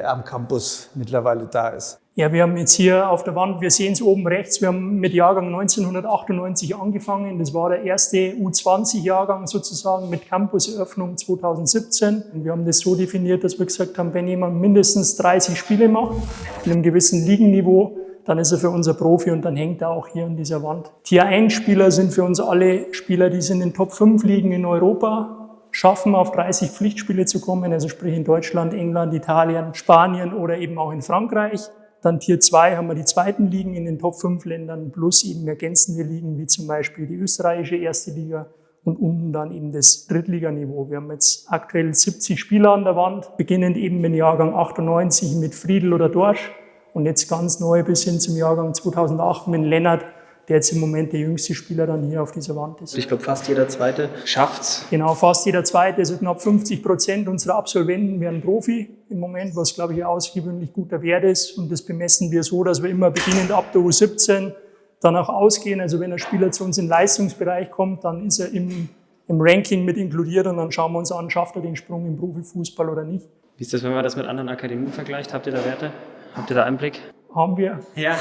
am Campus mittlerweile da ist. Ja, wir haben jetzt hier auf der Wand, wir sehen es oben rechts, wir haben mit Jahrgang 1998 angefangen. Das war der erste U20-Jahrgang sozusagen mit Campuseröffnung 2017. Und wir haben das so definiert, dass wir gesagt haben, wenn jemand mindestens 30 Spiele macht, in einem gewissen Ligenniveau, dann ist er für unser Profi und dann hängt er auch hier an dieser Wand. Tier 1 Spieler sind für uns alle Spieler, die sind in den Top 5 Ligen in Europa, schaffen auf 30 Pflichtspiele zu kommen, also sprich in Deutschland, England, Italien, Spanien oder eben auch in Frankreich. Dann Tier 2 haben wir die zweiten Ligen in den Top 5 Ländern plus eben ergänzende Ligen wie zum Beispiel die österreichische erste Liga und unten dann eben das Drittliganiveau. Wir haben jetzt aktuell 70 Spieler an der Wand, beginnend eben mit Jahrgang 98 mit Friedl oder Dorsch und jetzt ganz neu bis hin zum Jahrgang 2008 mit Lennart, der jetzt im Moment der jüngste Spieler dann hier auf dieser Wand ist. Ich glaube, fast jeder Zweite schafft's. Genau, fast jeder Zweite, also knapp 50% unserer Absolventen werden Profi im Moment, was, glaube ich, ein außergewöhnlich guter Wert ist. Und das bemessen wir so, dass wir immer beginnend ab der U17 danach ausgehen. Also wenn ein Spieler zu uns in den Leistungsbereich kommt, dann ist er im Ranking mit inkludiert und dann schauen wir uns an, schafft er den Sprung im Profifußball oder nicht. Wie ist das, wenn man das mit anderen Akademien vergleicht? Habt ihr da Werte? Habt ihr da Einblick? Haben wir. Ja,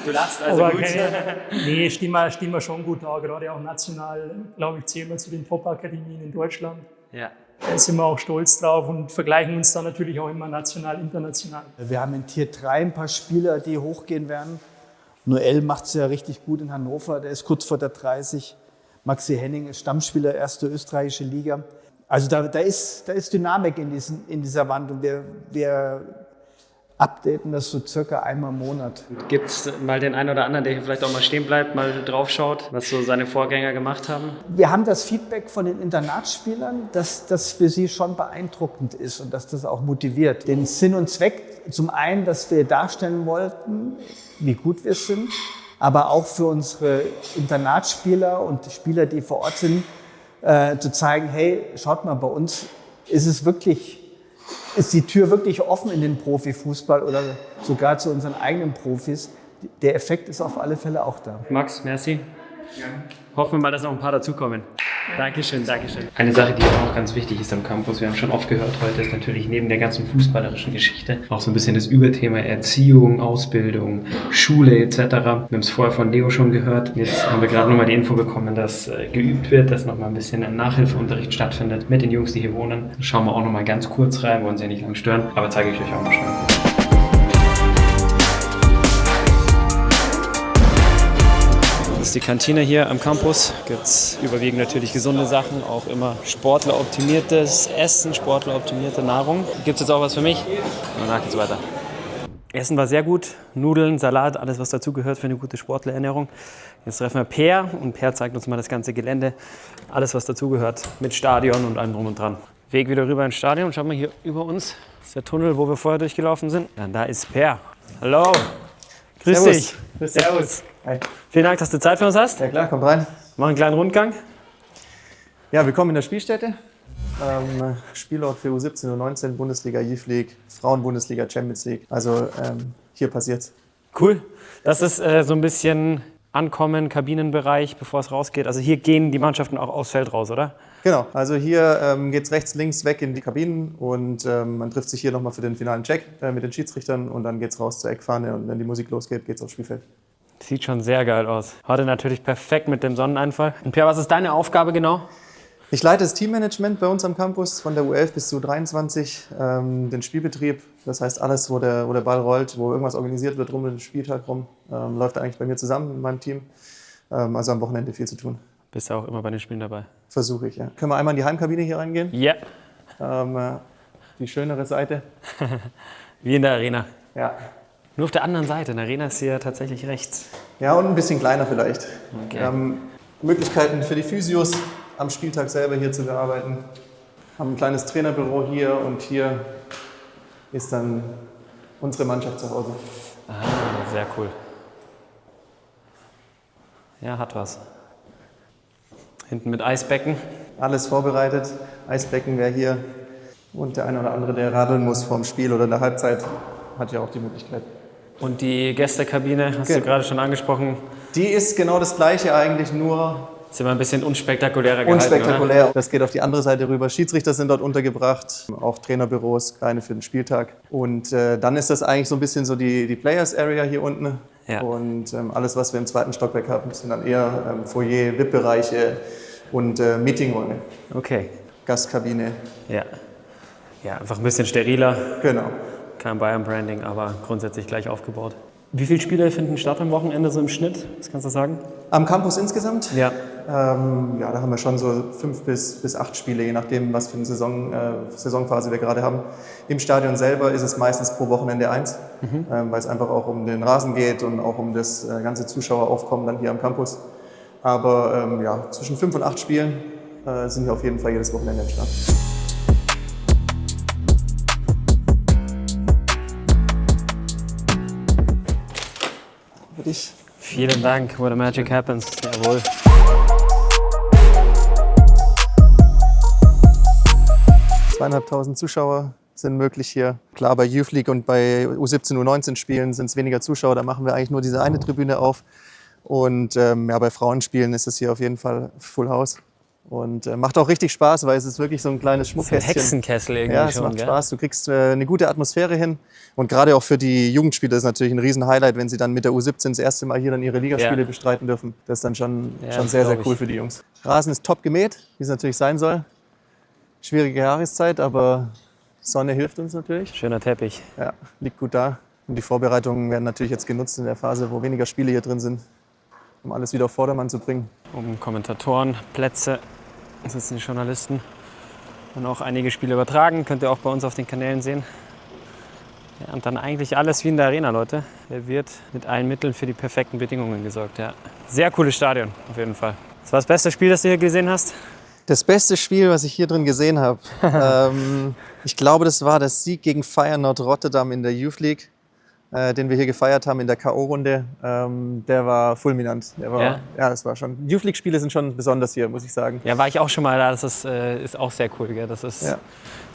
du lachst also Aber gut. nee, stehen wir schon gut da. Gerade auch national, glaube ich, zählen wir zu den Top-Akademien in Deutschland. Ja. Da sind wir auch stolz drauf und vergleichen uns dann natürlich auch immer national, international. Wir haben in Tier 3 ein paar Spieler, die hochgehen werden. Noel macht es ja richtig gut in Hannover, der ist kurz vor der 30. Maxi Henning ist Stammspieler, erste österreichische Liga. Also da ist Dynamik in dieser Wand und wir updaten das so circa einmal im Monat. Gibt es mal den einen oder anderen, der hier vielleicht auch mal stehen bleibt, mal drauf schaut, was so seine Vorgänger gemacht haben? Wir haben das Feedback von den Internatsspielern, dass das für sie schon beeindruckend ist und dass das auch motiviert. Den Sinn und Zweck, zum einen, dass wir darstellen wollten, wie gut wir sind, aber auch für unsere Internatsspieler und Spieler, die vor Ort sind, zu zeigen, hey, schaut mal, bei uns ist die Tür wirklich offen in den Profifußball oder sogar zu unseren eigenen Profis. Der Effekt ist auf alle Fälle auch da. Max, merci. Ja. Hoffen wir mal, dass noch ein paar dazukommen. Dankeschön, Dankeschön. Eine Sache, die auch ganz wichtig ist am Campus, wir haben schon oft gehört heute, ist natürlich neben der ganzen fußballerischen Geschichte auch so ein bisschen das Überthema Erziehung, Ausbildung, Schule etc. Wir haben es vorher von Leo schon gehört. Jetzt haben wir gerade nochmal die Info bekommen, dass geübt wird, dass nochmal ein bisschen ein Nachhilfeunterricht stattfindet mit den Jungs, die hier wohnen. Schauen wir auch nochmal ganz kurz rein, wollen sie ja nicht lang stören, aber zeige ich euch auch mal schnell. Das ist die Kantine hier am Campus. Gibt es überwiegend natürlich gesunde Sachen, auch immer sportleroptimiertes Essen, sportleroptimierte Nahrung. Gibt es jetzt auch was für mich? Danach geht's weiter. Essen war sehr gut. Nudeln, Salat, alles was dazugehört für eine gute Sportlerernährung. Jetzt treffen wir Per und Per zeigt uns mal das ganze Gelände. Alles was dazugehört mit Stadion und allem drum und dran. Weg wieder rüber ins Stadion. Schaut mal hier über uns. Das ist der Tunnel, wo wir vorher durchgelaufen sind. Dann da ist Per. Hallo. Grüß dich. Servus. Hi. Vielen Dank, dass du Zeit für uns hast. Ja klar, kommt rein. Machen einen kleinen Rundgang. Ja, willkommen in der Spielstätte. Spielort für U17, U19, Bundesliga, Youth League, Frauen-Bundesliga, Champions League. Also hier passiert's. Cool. Das ist so ein bisschen Ankommen, Kabinenbereich, bevor es rausgeht. Also hier gehen die Mannschaften auch aufs Feld raus, oder? Genau, also hier geht's rechts, links weg in die Kabinen und man trifft sich hier nochmal für den finalen Check mit den Schiedsrichtern und dann geht's raus zur Eckfahne und wenn die Musik losgeht, geht's aufs Spielfeld. Sieht schon sehr geil aus. Heute natürlich perfekt mit dem Sonneneinfall. Und Pierre, was ist deine Aufgabe genau? Ich leite das Teammanagement bei uns am Campus von der U11 bis zu U23, den Spielbetrieb. Das heißt alles, wo der Ball rollt, wo irgendwas organisiert wird rund um den Spieltag rum, läuft eigentlich bei mir zusammen in meinem Team. Also am Wochenende viel zu tun. Bist du auch immer bei den Spielen dabei? Versuche ich, ja. Können wir einmal in die Heimkabine hier reingehen? Ja. Die schönere Seite. Wie in der Arena. Ja. Nur auf der anderen Seite. In der Arena ist sie ja tatsächlich rechts. Ja, und ein bisschen kleiner vielleicht. Okay. Wir haben Möglichkeiten für die Physios am Spieltag selber hier zu bearbeiten. Haben ein kleines Trainerbüro hier und hier ist dann unsere Mannschaft zu Hause. Ah, sehr cool. Ja, hat was. Hinten mit Eisbecken. Alles vorbereitet. Eisbecken wäre hier. Und der eine oder andere, der radeln muss vorm Spiel oder in der Halbzeit, hat ja auch die Möglichkeit. Und die Gästekabine, hast du gerade schon angesprochen. Die ist genau das Gleiche eigentlich, nur ist immer ein bisschen unspektakulärer gehalten, unspektakulär. oder? Das geht auf die andere Seite rüber. Schiedsrichter sind dort untergebracht, auch Trainerbüros, keine für den Spieltag. Und dann ist das eigentlich so ein bisschen so die Players Area hier unten. Ja. Und alles, was wir im zweiten Stockwerk haben, sind dann eher Foyer, VIP-Bereiche und Meetingräume. Okay. Gastkabine. Ja. Ja, einfach ein bisschen steriler. Genau. Kein Bayern-Branding, aber grundsätzlich gleich aufgebaut. Wie viele Spiele finden statt am Wochenende so im Schnitt? Was kannst du sagen? Am Campus insgesamt? Ja. Ja, da haben wir schon so 5 bis 8 Spiele, je nachdem, was für eine Saisonphase wir gerade haben. Im Stadion selber ist es meistens pro Wochenende 1, weil es einfach auch um den Rasen geht und auch um das ganze Zuschaueraufkommen dann hier am Campus. Aber ja, zwischen 5 und 8 Spielen sind wir auf jeden Fall jedes Wochenende am Start. Für dich. Vielen Dank, where the magic happens. Jawohl. Zweieinhalbtausend Zuschauer sind möglich hier. Klar, bei Youth League und bei U17, U19 Spielen sind es weniger Zuschauer. Da machen wir eigentlich nur diese eine Tribüne auf. Und ja, bei Frauenspielen ist es hier auf jeden Fall Full House. Und macht auch richtig Spaß, weil es ist wirklich so ein kleines Schmuckkästchen. So ein Hexenkessel irgendwie ja, es schon, macht gell? Spaß. Du kriegst eine gute Atmosphäre hin. Und gerade auch für die Jugendspieler ist es natürlich ein Riesen-Highlight, wenn sie dann mit der U17 das erste Mal hier dann ihre Ligaspiele bestreiten dürfen. Das ist dann schon sehr, sehr cool für die Jungs. Rasen ist top gemäht, wie es natürlich sein soll. Schwierige Jahreszeit, aber Sonne hilft uns natürlich. Schöner Teppich. Ja, liegt gut da. Und die Vorbereitungen werden natürlich jetzt genutzt in der Phase, wo weniger Spiele hier drin sind, um alles wieder auf Vordermann zu bringen. Um Kommentatoren, Plätze, sitzen die Journalisten. Und auch einige Spiele übertragen, könnt ihr auch bei uns auf den Kanälen sehen. Ja, und dann eigentlich alles wie in der Arena, Leute. Er wird mit allen Mitteln für die perfekten Bedingungen gesorgt. Ja. Sehr cooles Stadion, auf jeden Fall. Das war das beste Spiel, das du hier gesehen hast? Das beste Spiel, was ich hier drin gesehen habe, ich glaube, das war der Sieg gegen Feyenoord Rotterdam in der Youth League, den wir hier gefeiert haben in der K.O.-Runde. Der war fulminant. Ja, das war schon. Youth League-Spiele sind schon besonders hier, muss ich sagen. Ja, war ich auch schon mal da. Das ist auch sehr cool. Gell? Das ist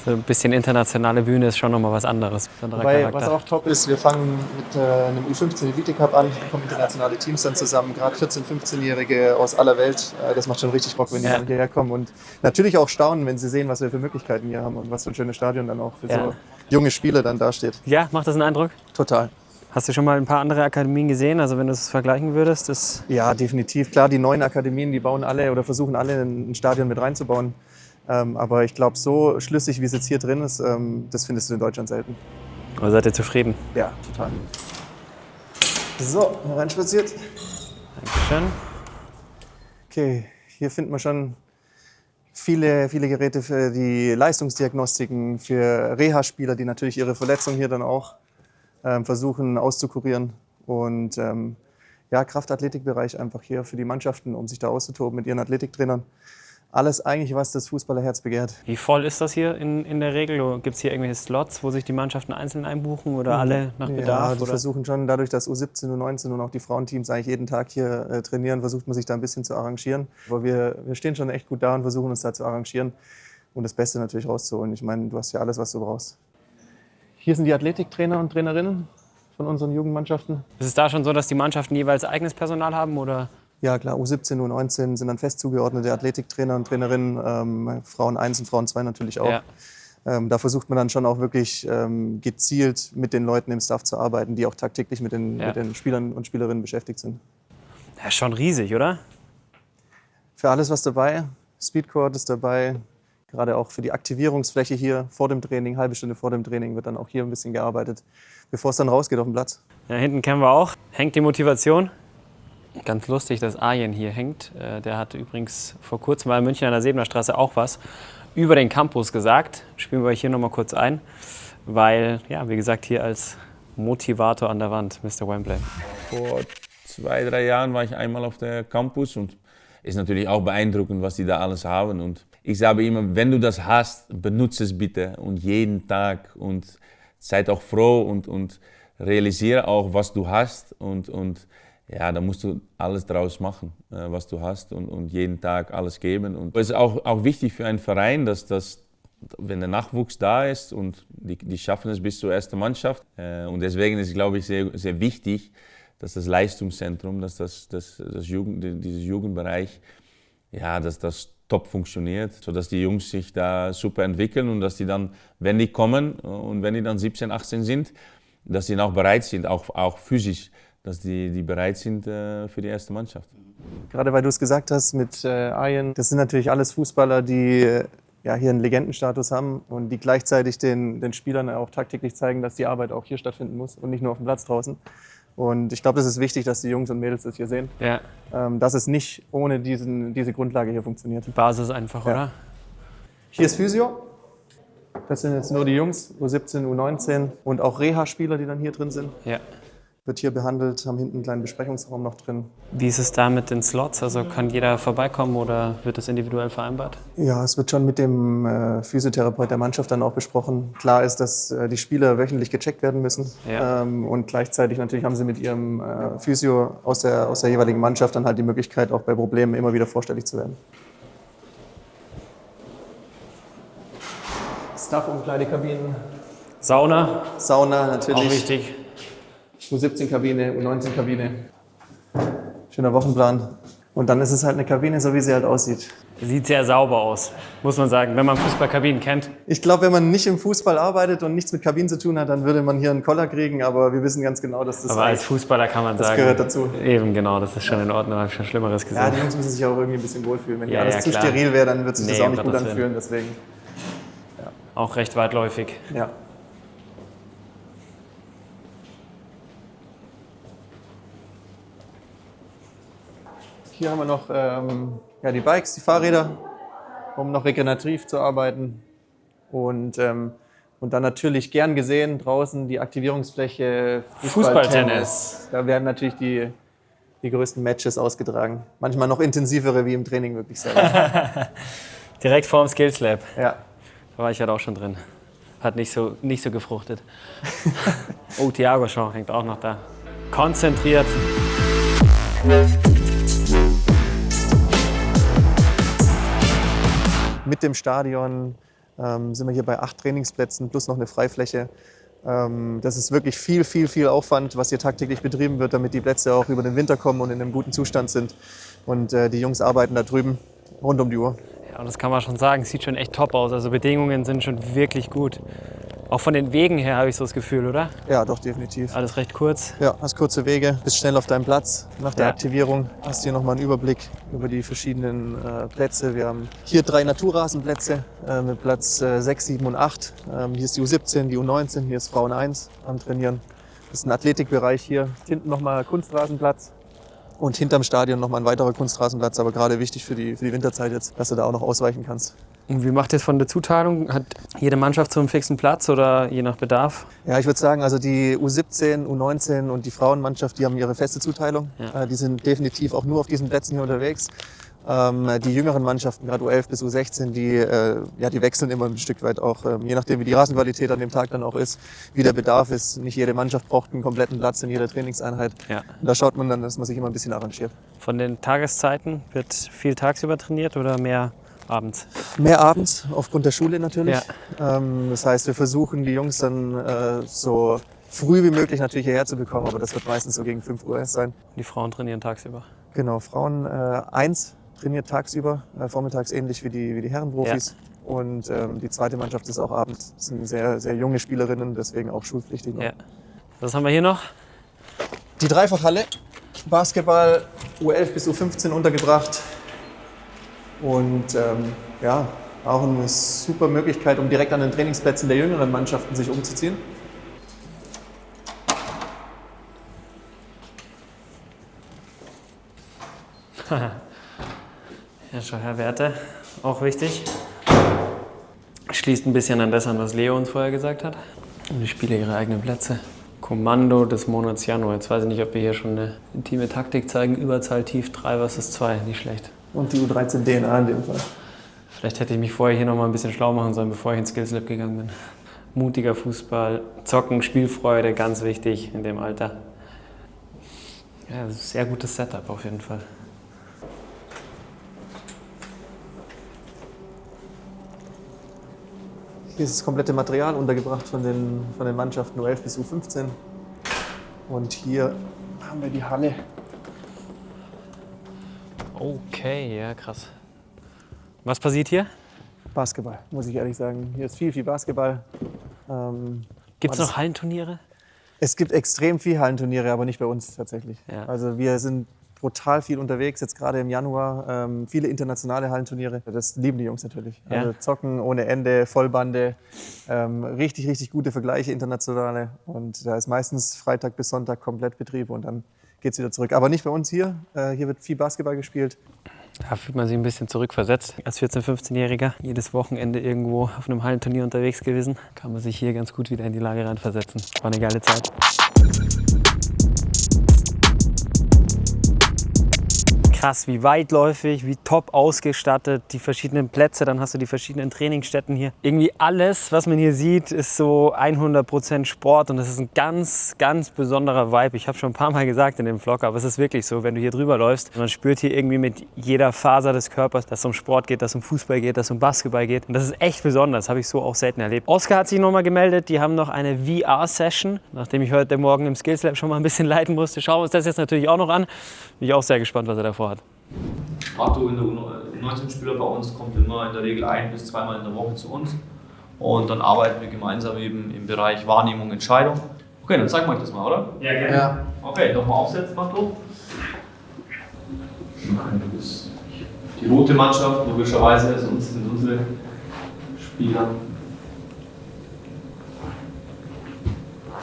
So ein bisschen internationale Bühne ist schon nochmal was anderes. Wobei, was auch top ist, wir fangen mit einem U15 Elite Cup an, da kommen internationale Teams dann zusammen, gerade 14-, 15-Jährige aus aller Welt. Das macht schon richtig Bock, wenn die dann hierher kommen und natürlich auch staunen, wenn sie sehen, was wir für Möglichkeiten hier haben und was für ein schönes Stadion dann auch für so junge Spieler dann dasteht. Ja, macht das einen Eindruck? Total. Hast du schon mal ein paar andere Akademien gesehen? Also wenn du es vergleichen würdest? Ja, definitiv. Klar, die neuen Akademien, die bauen alle oder versuchen alle ein Stadion mit reinzubauen. Aber ich glaube, so schlüssig, wie es jetzt hier drin ist, das findest du in Deutschland selten. Oder seid ihr zufrieden? Ja, total. So, reinspaziert. Dankeschön. Okay, hier findet man schon viele Geräte für die Leistungsdiagnostiken, für Reha-Spieler, die natürlich ihre Verletzung hier dann auch versuchen auszukurieren. Und Kraftathletikbereich einfach hier für die Mannschaften, um sich da auszutoben mit ihren Athletiktrainern. Alles eigentlich, was das Fußballerherz begehrt. Wie voll ist das hier in der Regel? Gibt es hier irgendwelche Slots, wo sich die Mannschaften einzeln einbuchen oder alle nach Bedarf? Ja, die versuchen schon, dadurch, dass U17, U19 und auch die Frauenteams eigentlich jeden Tag hier trainieren, versucht man sich da ein bisschen zu arrangieren. Aber wir stehen schon echt gut da und versuchen uns da zu arrangieren und das Beste natürlich rauszuholen. Ich meine, du hast ja alles, was du brauchst. Hier sind die Athletiktrainer und Trainerinnen von unseren Jugendmannschaften. Ist es da schon so, dass die Mannschaften jeweils eigenes Personal haben? Oder? Ja klar, U17, U19 sind dann fest zugeordnete Athletiktrainer und Trainerinnen, Frauen 1 und Frauen 2 natürlich auch. Ja. Da versucht man dann schon auch wirklich gezielt mit den Leuten im Staff zu arbeiten, die auch tagtäglich mit den Spielern und Spielerinnen beschäftigt sind. Ja, schon riesig, oder? Für alles was dabei. Speedcourt ist dabei. Gerade auch für die Aktivierungsfläche hier vor dem Training, halbe Stunde vor dem Training wird dann auch hier ein bisschen gearbeitet, bevor es dann rausgeht auf den Platz. Ja, hinten kennen wir auch. Hängt die Motivation. Ganz lustig, dass Arjen hier hängt. Der hat übrigens vor kurzem bei München an der Sebener Straße auch was über den Campus gesagt. Spielen wir euch hier noch mal kurz ein, weil, ja, wie gesagt, hier als Motivator an der Wand, Mr. Wembley. Vor 2, 3 Jahren war ich einmal auf der Campus und ist natürlich auch beeindruckend, was die da alles haben. Und ich sage immer, wenn du das hast, benutze es bitte und jeden Tag und seid auch froh und realisiere auch, was du hast und ja, da musst du alles draus machen, was du hast und jeden Tag alles geben. Und es ist auch wichtig für einen Verein, dass wenn der Nachwuchs da ist und die schaffen es bis zur ersten Mannschaft. Und deswegen ist es, glaube ich, sehr, sehr wichtig, dass das Leistungszentrum, dass dieser Jugendbereich, ja, dass das top funktioniert, sodass die Jungs sich da super entwickeln und dass die dann, wenn die kommen und wenn die dann 17, 18 sind, dass die dann auch bereit sind, auch physisch, dass die bereit sind für die erste Mannschaft. Gerade weil du es gesagt hast mit Arjen, das sind natürlich alles Fußballer, die hier einen Legendenstatus haben und die gleichzeitig den Spielern auch tagtäglich zeigen, dass die Arbeit auch hier stattfinden muss und nicht nur auf dem Platz draußen. Und ich glaube, das ist wichtig, dass die Jungs und Mädels das hier sehen. Ja. Dass es nicht ohne diese Grundlage hier funktioniert. Die Basis einfach, oder? Hier ist Physio. Das sind jetzt nur die Jungs, U17, U19 und auch Reha-Spieler, die dann hier drin sind. Ja. Wird hier behandelt, haben hinten einen kleinen Besprechungsraum noch drin. Wie ist es da mit den Slots? Also kann jeder vorbeikommen oder wird das individuell vereinbart? Ja, es wird schon mit dem Physiotherapeut der Mannschaft dann auch besprochen. Klar ist, dass die Spieler wöchentlich gecheckt werden müssen. Ja. Und gleichzeitig natürlich haben sie mit ihrem Physio aus der jeweiligen Mannschaft dann halt die Möglichkeit, auch bei Problemen immer wieder vorstellig zu werden. Staff-Umkleidekabinen. Sauna. Sauna natürlich. Auch wichtig. U17-Kabine, U19-Kabine. Schöner Wochenplan. Und dann ist es halt eine Kabine, so wie sie halt aussieht. Sieht sehr sauber aus, muss man sagen, wenn man Fußballkabinen kennt. Ich glaube, wenn man nicht im Fußball arbeitet und nichts mit Kabinen zu tun hat, dann würde man hier einen Koller kriegen. Aber wir wissen ganz genau, dass das. Aber als Fußballer kann man sagen, das gehört dazu. Eben, genau, das ist schon in Ordnung, habe ich schon Schlimmeres gesehen. Ja, die Jungs müssen sich auch irgendwie ein bisschen wohlfühlen. Wenn alles zu steril wäre, dann wird sich das auch nicht gut anfühlen. Deswegen. Ja. Auch recht weitläufig. Ja. Hier haben wir noch die Bikes, die Fahrräder, um noch regenerativ zu arbeiten. Und dann natürlich gern gesehen draußen die Aktivierungsfläche Fußballtennis. Da werden natürlich die größten Matches ausgetragen. Manchmal noch intensivere wie im Training, wirklich selber. Direkt vor dem Skills Lab. Ja. Da war ich halt auch schon drin. Hat nicht so gefruchtet. Oh, Thiago Shaw hängt auch noch da. Konzentriert. Mit dem Stadion, sind wir hier bei 8 Trainingsplätzen plus noch eine Freifläche. Das ist wirklich viel Aufwand, was hier tagtäglich betrieben wird, damit die Plätze auch über den Winter kommen und in einem guten Zustand sind. Und die Jungs arbeiten da drüben rund um die Uhr. Ja, und das kann man schon sagen, es sieht schon echt top aus. Also Bedingungen sind schon wirklich gut. Auch von den Wegen her habe ich so das Gefühl, oder? Ja, doch, definitiv. Alles recht kurz. Ja, hast kurze Wege, bist schnell auf deinem Platz. Nach der Ja. Aktivierung hast du hier nochmal einen Überblick über die verschiedenen Plätze. Wir haben hier 3 Naturrasenplätze mit Platz 6, 7 und 8. Hier ist die U17, die U19, hier ist Frauen 1 am Trainieren. Das ist ein Athletikbereich hier. Hinten nochmal Kunstrasenplatz. Und hinterm Stadion nochmal ein weiterer Kunstrasenplatz, aber gerade wichtig für die Winterzeit jetzt, dass du da auch noch ausweichen kannst. Und wie macht ihr es von der Zuteilung? Hat jede Mannschaft so einen fixen Platz oder je nach Bedarf? Ja, ich würde sagen, also die U17, U19 und die Frauenmannschaft, die haben ihre feste Zuteilung. Ja. Die sind definitiv auch nur auf diesen Plätzen hier unterwegs. Die jüngeren Mannschaften, gerade U11 bis U16, die wechseln immer ein Stück weit auch, je nachdem wie die Rasenqualität an dem Tag dann auch ist, wie der Bedarf ist. Nicht jede Mannschaft braucht einen kompletten Platz in jeder Trainingseinheit. Ja. Und da schaut man dann, dass man sich immer ein bisschen arrangiert. Von den Tageszeiten wird viel tagsüber trainiert oder mehr abends? Mehr abends, aufgrund der Schule natürlich. Ja. Das heißt, wir versuchen die Jungs dann so früh wie möglich natürlich hierher zu bekommen, aber das wird meistens so gegen 5 Uhr erst sein. Die Frauen trainieren tagsüber. Genau, Frauen 1 trainiert tagsüber, vormittags ähnlich wie die Herrenprofis. Ja. Und die zweite Mannschaft ist auch abends. Das sind sehr, sehr junge Spielerinnen, deswegen auch schulpflichtig. Ja. Was haben wir hier noch? Die Dreifachhalle, Basketball U11 bis U15 untergebracht. Und ja, auch eine super Möglichkeit, um direkt an den Trainingsplätzen der jüngeren Mannschaften sich umzuziehen. Ja, schon Herr Werte, auch wichtig. Schließt ein bisschen an das an, was Leo uns vorher gesagt hat. Und die Spieler ihre eigenen Plätze. Kommando des Monats Januar. Jetzt weiß ich nicht, ob wir hier schon eine intime Taktik zeigen. Überzahl tief 3 versus 2, nicht schlecht. Und die U13 DNA in dem Fall. Vielleicht hätte ich mich vorher hier noch mal ein bisschen schlau machen sollen, bevor ich ins Skills Lab gegangen bin. Mutiger Fußball, Zocken, Spielfreude, ganz wichtig in dem Alter. Ja, das ist ein sehr gutes Setup auf jeden Fall. Hier ist das komplette Material untergebracht von den Mannschaften U11 bis U15. Und hier haben wir die Halle. Okay, ja, krass. Was passiert hier? Basketball, muss ich ehrlich sagen. Hier ist viel Basketball. Gibt es noch Hallenturniere? Es gibt extrem viel Hallenturniere, aber nicht bei uns tatsächlich. Ja. Also wir sind brutal viel unterwegs, jetzt gerade im Januar. Viele internationale Hallenturniere. Das lieben die Jungs natürlich. Ja. Also zocken ohne Ende, Vollbande. Richtig gute Vergleiche internationale. Und da ist meistens Freitag bis Sonntag komplett Betrieb und dann geht's wieder zurück. Aber nicht bei uns hier. Hier wird viel Basketball gespielt. Da fühlt man sich ein bisschen zurückversetzt. Als 14-, 15-Jähriger jedes Wochenende irgendwo auf einem Hallenturnier unterwegs gewesen, kann man sich hier ganz gut wieder in die Lage reinversetzen. War eine geile Zeit. Krass, wie weitläufig, wie top ausgestattet, die verschiedenen Plätze, dann hast du die verschiedenen Trainingsstätten hier. Irgendwie alles, was man hier sieht, ist so 100% Sport und das ist ein ganz besonderer Vibe. Ich habe schon ein paar Mal gesagt in dem Vlog, aber es ist wirklich so, wenn du hier drüber läufst, man spürt hier irgendwie mit jeder Faser des Körpers, dass es um Sport geht, dass es um Fußball geht, dass es um Basketball geht. Und das ist echt besonders, habe ich so auch selten erlebt. Oskar hat sich nochmal gemeldet, die haben noch eine VR-Session, nachdem ich heute Morgen im Skills Lab schon mal ein bisschen leiten musste. Schauen wir uns das jetzt natürlich auch noch an. Bin ich auch sehr gespannt, was er davor hat. Arthur, in der U19-Spieler bei uns, kommt immer in der Regel 1- bis 2-mal in der Woche zu uns und dann arbeiten wir gemeinsam eben im Bereich Wahrnehmung, Entscheidung. Okay, dann zeigen wir euch das mal, oder? Ja, gerne. Ja. Okay, nochmal aufsetzen, Arthur. Du bist die rote Mannschaft, logischerweise, also uns sind unsere Spieler.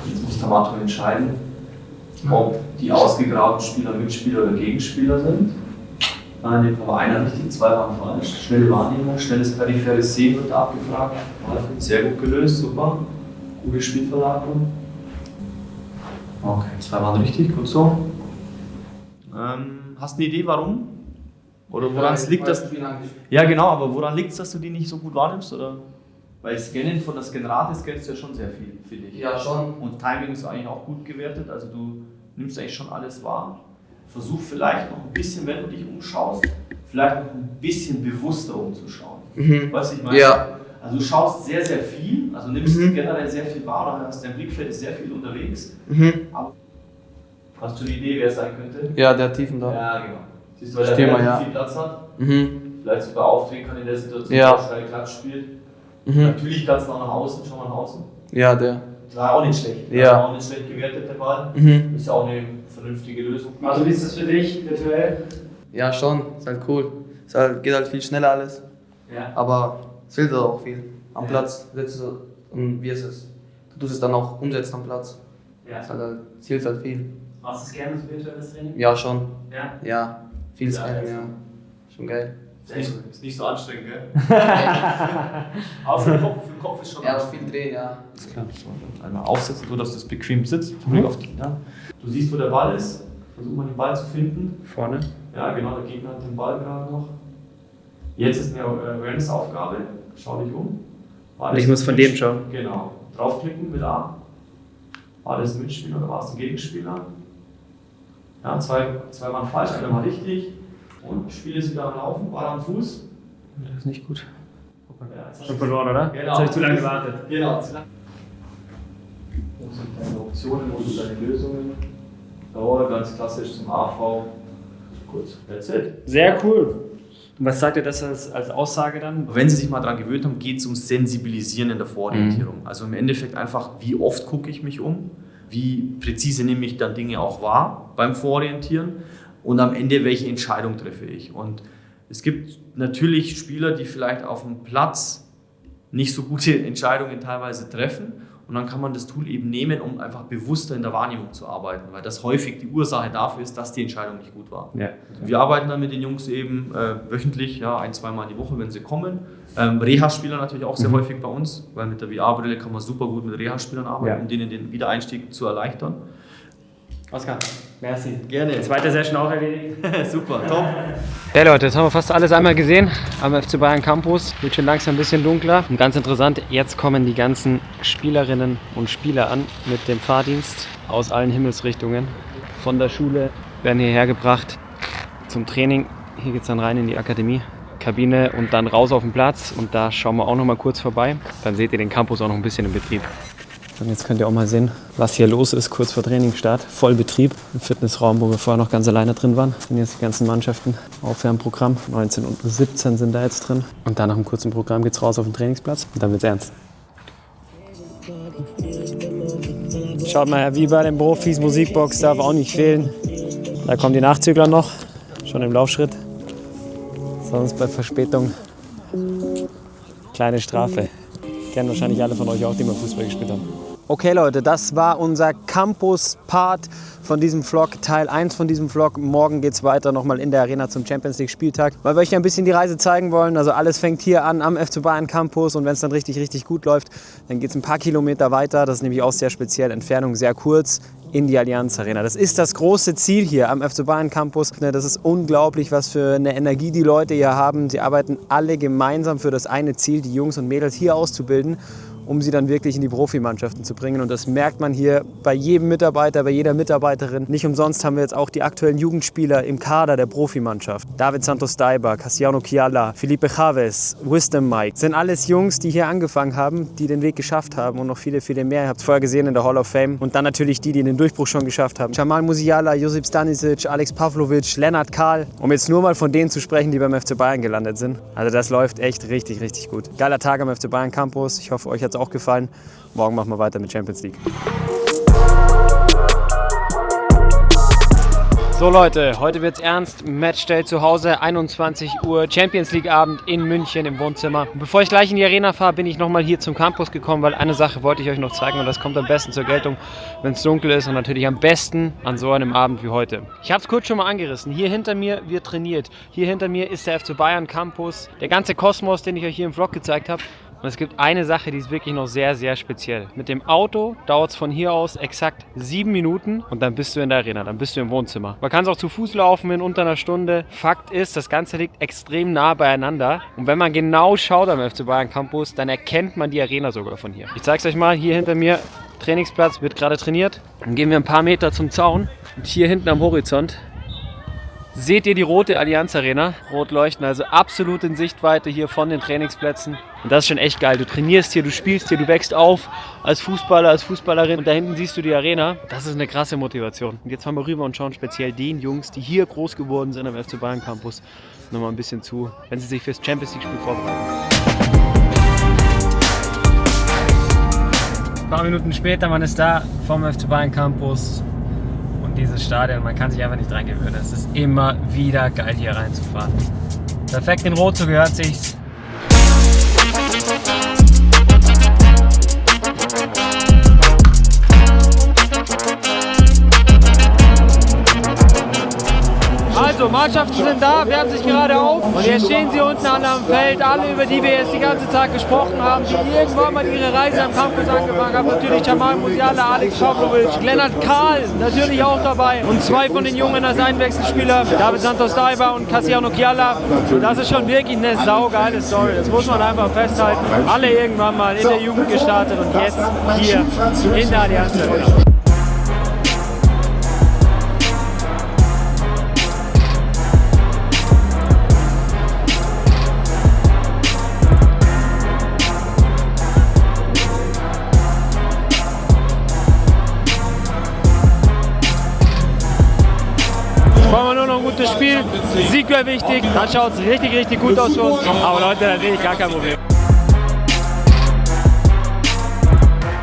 Jetzt muss der Arthur entscheiden, ob die ausgegrabten Spieler Mitspieler oder Gegenspieler sind. In dem Fall war einer richtig, 2 waren falsch. Schnelle Wahrnehmung, schnelles peripheres Sehen wird abgefragt. Sehr gut gelöst, super. Gute Spielverlagerung. Okay, 2 waren richtig, gut so. Hast du eine Idee, warum? Oder woran es liegt, dass... Ja genau, aber woran liegt es, dass du die nicht so gut wahrnimmst? Oder? Weil Scannen von der Scanrate scannst du ja schon sehr viel, finde ich. Ja, schon. Und Timing ist eigentlich auch gut gewertet, also du nimmst eigentlich schon alles wahr. Versuch vielleicht noch ein bisschen, wenn du dich umschaust, vielleicht noch ein bisschen bewusster umzuschauen. Weißt du, ich meine? Ja. Also du schaust sehr, sehr viel, also nimmst generell sehr viel wahr, oder hast dein Blickfeld ist sehr viel unterwegs. Aber hast du eine Idee, wer es sein könnte? Ja, der Tiefen da. Ja, genau. Siehst du, weil der Stürmer, relativ ja. viel Platz hat, Mhm. vielleicht sogar auftreten kann in der Situation, Ja. dass er schnell Klatsch spielt. Mhm. Natürlich kannst du auch nach außen, schau mal nach außen. Ja, der. War auch nicht schlecht. Ja. War auch nicht schlecht gewertet, der Ball. Mhm. Ist ja auch eine vernünftige Lösung. Also wie ist das für dich virtuell? Ja, schon. Ist halt cool. Ist halt, geht halt viel schneller alles. Ja. Aber es hilft auch viel. Am Platz setzt du und wie es ist. Du tust es dann auch umsetzen am Platz. Ja. Es hilft halt viel. Machst du es gerne, so virtuelles Training? Ja, schon. Ja? Ja, viel Ja, Training, also. ja. Schon geil. Ist nicht so anstrengend, gell? Aber für den Kopf ist schon Ja, aber anstrengend. viel drehen, ja. Ist klar. So, einmal aufsetzen, so dass du das bequem sitzt. Auf die, ja. Du siehst, wo der Ball ist. Versuch mal den Ball zu finden. Vorne. Ja, genau, der Gegner hat den Ball gerade noch. Jetzt ist eine Awareness-Aufgabe. Schau dich um. Und ich muss von dem schauen. Genau. Draufklicken mit A. War das ein Mitspieler oder war es ein Gegenspieler? Ja, zweimal falsch, einmal richtig. Und Spiel ist wieder am Laufen, Ball am Fuß. Das ist nicht gut. Ja, jetzt hast Schon du- verloren, oder? Genau. Jetzt habe ich zu lange gewartet. Genau, zu lange. Das sind deine Optionen, wo du deine Lösungen. Dauer, ganz klassisch zum AV. Kurz, that's it. Sehr cool. Und was sagt ihr das als Aussage dann? Wenn Sie sich mal daran gewöhnt haben, geht es um Sensibilisieren in der Vororientierung. Also im Endeffekt einfach, wie oft gucke ich mich um, wie präzise nehme ich dann Dinge auch wahr beim Vororientieren und am Ende, welche Entscheidung treffe ich. Und es gibt natürlich Spieler, die vielleicht auf dem Platz nicht so gute Entscheidungen teilweise treffen. Und dann kann man das Tool eben nehmen, um einfach bewusster in der Wahrnehmung zu arbeiten, weil das häufig die Ursache dafür ist, dass die Entscheidung nicht gut war. Ja. Wir arbeiten dann mit den Jungs eben wöchentlich, ja, 1-2 Mal die Woche, wenn sie kommen. Reha-Spieler natürlich auch sehr häufig bei uns, weil mit der VR-Brille kann man super gut mit Reha-Spielern arbeiten, um denen den Wiedereinstieg zu erleichtern. Oskar, merci. Gerne. Zweite Session auch erledigt. Super, top. Ja Leute, jetzt haben wir fast alles einmal gesehen am FC Bayern Campus. Wird schon langsam ein bisschen dunkler. Und ganz interessant, jetzt kommen die ganzen Spielerinnen und Spieler an mit dem Fahrdienst aus allen Himmelsrichtungen. Von der Schule werden hierher gebracht zum Training. Hier geht es dann rein in die Akademie. Kabine und dann raus auf den Platz. Und da schauen wir auch noch mal kurz vorbei. Dann seht ihr den Campus auch noch ein bisschen in Betrieb. Und jetzt könnt ihr auch mal sehen, was hier los ist, kurz vor Trainingsstart. Vollbetrieb im Fitnessraum, wo wir vorher noch ganz alleine drin waren. Sind jetzt die ganzen Mannschaften. Aufwärmprogramm. 19 und 17 sind da jetzt drin. Und dann nach einem kurzen Programm geht's raus auf den Trainingsplatz. Und dann wird's ernst. Schaut mal her, wie bei den Profis, Musikbox darf auch nicht fehlen. Da kommen die Nachzügler noch, schon im Laufschritt. Sonst bei Verspätung kleine Strafe. Kennen wahrscheinlich alle von euch auch, die mal Fußball gespielt haben. Okay Leute, das war unser Campus-Part von diesem Vlog, Teil 1 von diesem Vlog. Morgen geht es weiter nochmal in der Arena zum Champions League Spieltag, weil wir euch ein bisschen die Reise zeigen wollen. Also alles fängt hier an am FC Bayern Campus und wenn es dann richtig gut läuft, dann geht es ein paar Kilometer weiter. Das ist nämlich auch sehr speziell, Entfernung sehr kurz, in die Allianz Arena. Das ist das große Ziel hier am FC Bayern Campus. Das ist unglaublich, was für eine Energie die Leute hier haben. Sie arbeiten alle gemeinsam für das eine Ziel, die Jungs und Mädels hier auszubilden, um sie dann wirklich in die Profimannschaften zu bringen. Und das merkt man hier bei jedem Mitarbeiter, bei jeder Mitarbeiterin. Nicht umsonst haben wir jetzt auch die aktuellen Jugendspieler im Kader der Profimannschaft. David Santos Daiba, Cassiano Chiala, Felipe Chavez, Wisdom Mike. Das sind alles Jungs, die hier angefangen haben, die den Weg geschafft haben und noch viele mehr. Ihr habt es vorher gesehen in der Hall of Fame. Und dann natürlich die den Durchbruch schon geschafft haben. Jamal Musiala, Josip Stanisic, Alex Pavlovic, Lennart Kahl. Um jetzt nur mal von denen zu sprechen, die beim FC Bayern gelandet sind. Also das läuft echt richtig gut. Geiler Tag am FC Bayern Campus. Ich hoffe, euch hat es auch gefallen. Morgen machen wir weiter mit Champions League. So Leute, heute wird's ernst. Matchday zu Hause, 21 Uhr, Champions League Abend in München im Wohnzimmer. Und bevor ich gleich in die Arena fahre, bin ich nochmal hier zum Campus gekommen, weil eine Sache wollte ich euch noch zeigen und das kommt am besten zur Geltung, wenn es dunkel ist und natürlich am besten an so einem Abend wie heute. Ich habe es kurz schon mal angerissen. Hier hinter mir wird trainiert. Hier hinter mir ist der FC Bayern Campus. Der ganze Kosmos, den ich euch hier im Vlog gezeigt habe. Und es gibt eine Sache, die ist wirklich noch sehr speziell. Mit dem Auto dauert es von hier aus exakt 7 Minuten und dann bist du in der Arena, dann bist du im Wohnzimmer. Man kann es auch zu Fuß laufen in unter einer Stunde. Fakt ist, das Ganze liegt extrem nah beieinander. Und wenn man genau schaut am FC Bayern Campus, dann erkennt man die Arena sogar von hier. Ich zeige es euch mal, hier hinter mir, Trainingsplatz, wird gerade trainiert. Dann gehen wir ein paar Meter zum Zaun und hier hinten am Horizont seht ihr die rote Allianz Arena, rot leuchten, also absolut in Sichtweite hier von den Trainingsplätzen. Und das ist schon echt geil. Du trainierst hier, du spielst hier, du wächst auf als Fußballer, als Fußballerin. Und da hinten siehst du die Arena. Das ist eine krasse Motivation. Und jetzt fahren wir rüber und schauen speziell den Jungs, die hier groß geworden sind am FC Bayern Campus, nochmal ein bisschen zu, wenn sie sich fürs Champions League Spiel vorbereiten. Ein paar Minuten später, man ist da vom FC Bayern Campus. Dieses Stadion, man kann sich einfach nicht dran gewöhnen. Es ist immer wieder geil, hier reinzufahren. Perfekt in Rot, so gehört sich's. Also, Mannschaften sind da, wärmen sich gerade auf und jetzt stehen sie unten an am Feld, alle, über die wir jetzt die ganze Zeit gesprochen haben, die irgendwann mal ihre Reise am Campus angefangen haben. Natürlich Jamal Musiala, Alex Pavlovic, Lennart Kahl natürlich auch dabei und zwei von den Jungen als Einwechselspieler, David Santos Daiba und Cassiano Chiala. Das ist schon wirklich eine saugeile Story, das muss man einfach festhalten. Alle irgendwann mal in der Jugend gestartet und jetzt hier in der Allianz Arena. Wollen wir nur noch ein gutes Spiel, Sieg wäre wichtig, dann schaut es richtig, richtig gut aus für uns. Aber Leute, da sehe ich gar kein Problem.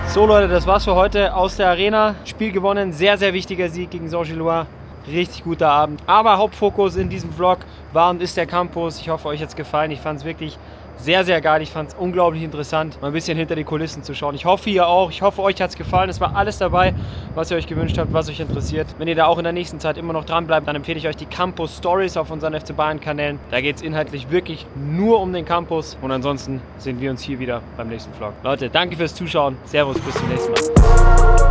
So Leute, das war's für heute aus der Arena. Spiel gewonnen, sehr, sehr wichtiger Sieg gegen Saint-Gilloise. Richtig guter Abend. Aber Hauptfokus in diesem Vlog war und ist der Campus. Ich hoffe, euch hat es gefallen. Ich fand es wirklich sehr, sehr geil. Ich fand es unglaublich interessant, mal ein bisschen hinter die Kulissen zu schauen. Ich hoffe, ihr auch. Ich hoffe, euch hat es gefallen. Es war alles dabei, was ihr euch gewünscht habt, was euch interessiert. Wenn ihr da auch in der nächsten Zeit immer noch dran bleibt, dann empfehle ich euch die Campus Stories auf unseren FC Bayern Kanälen. Da geht es inhaltlich wirklich nur um den Campus. Und ansonsten sehen wir uns hier wieder beim nächsten Vlog. Leute, danke fürs Zuschauen. Servus, bis zum nächsten Mal.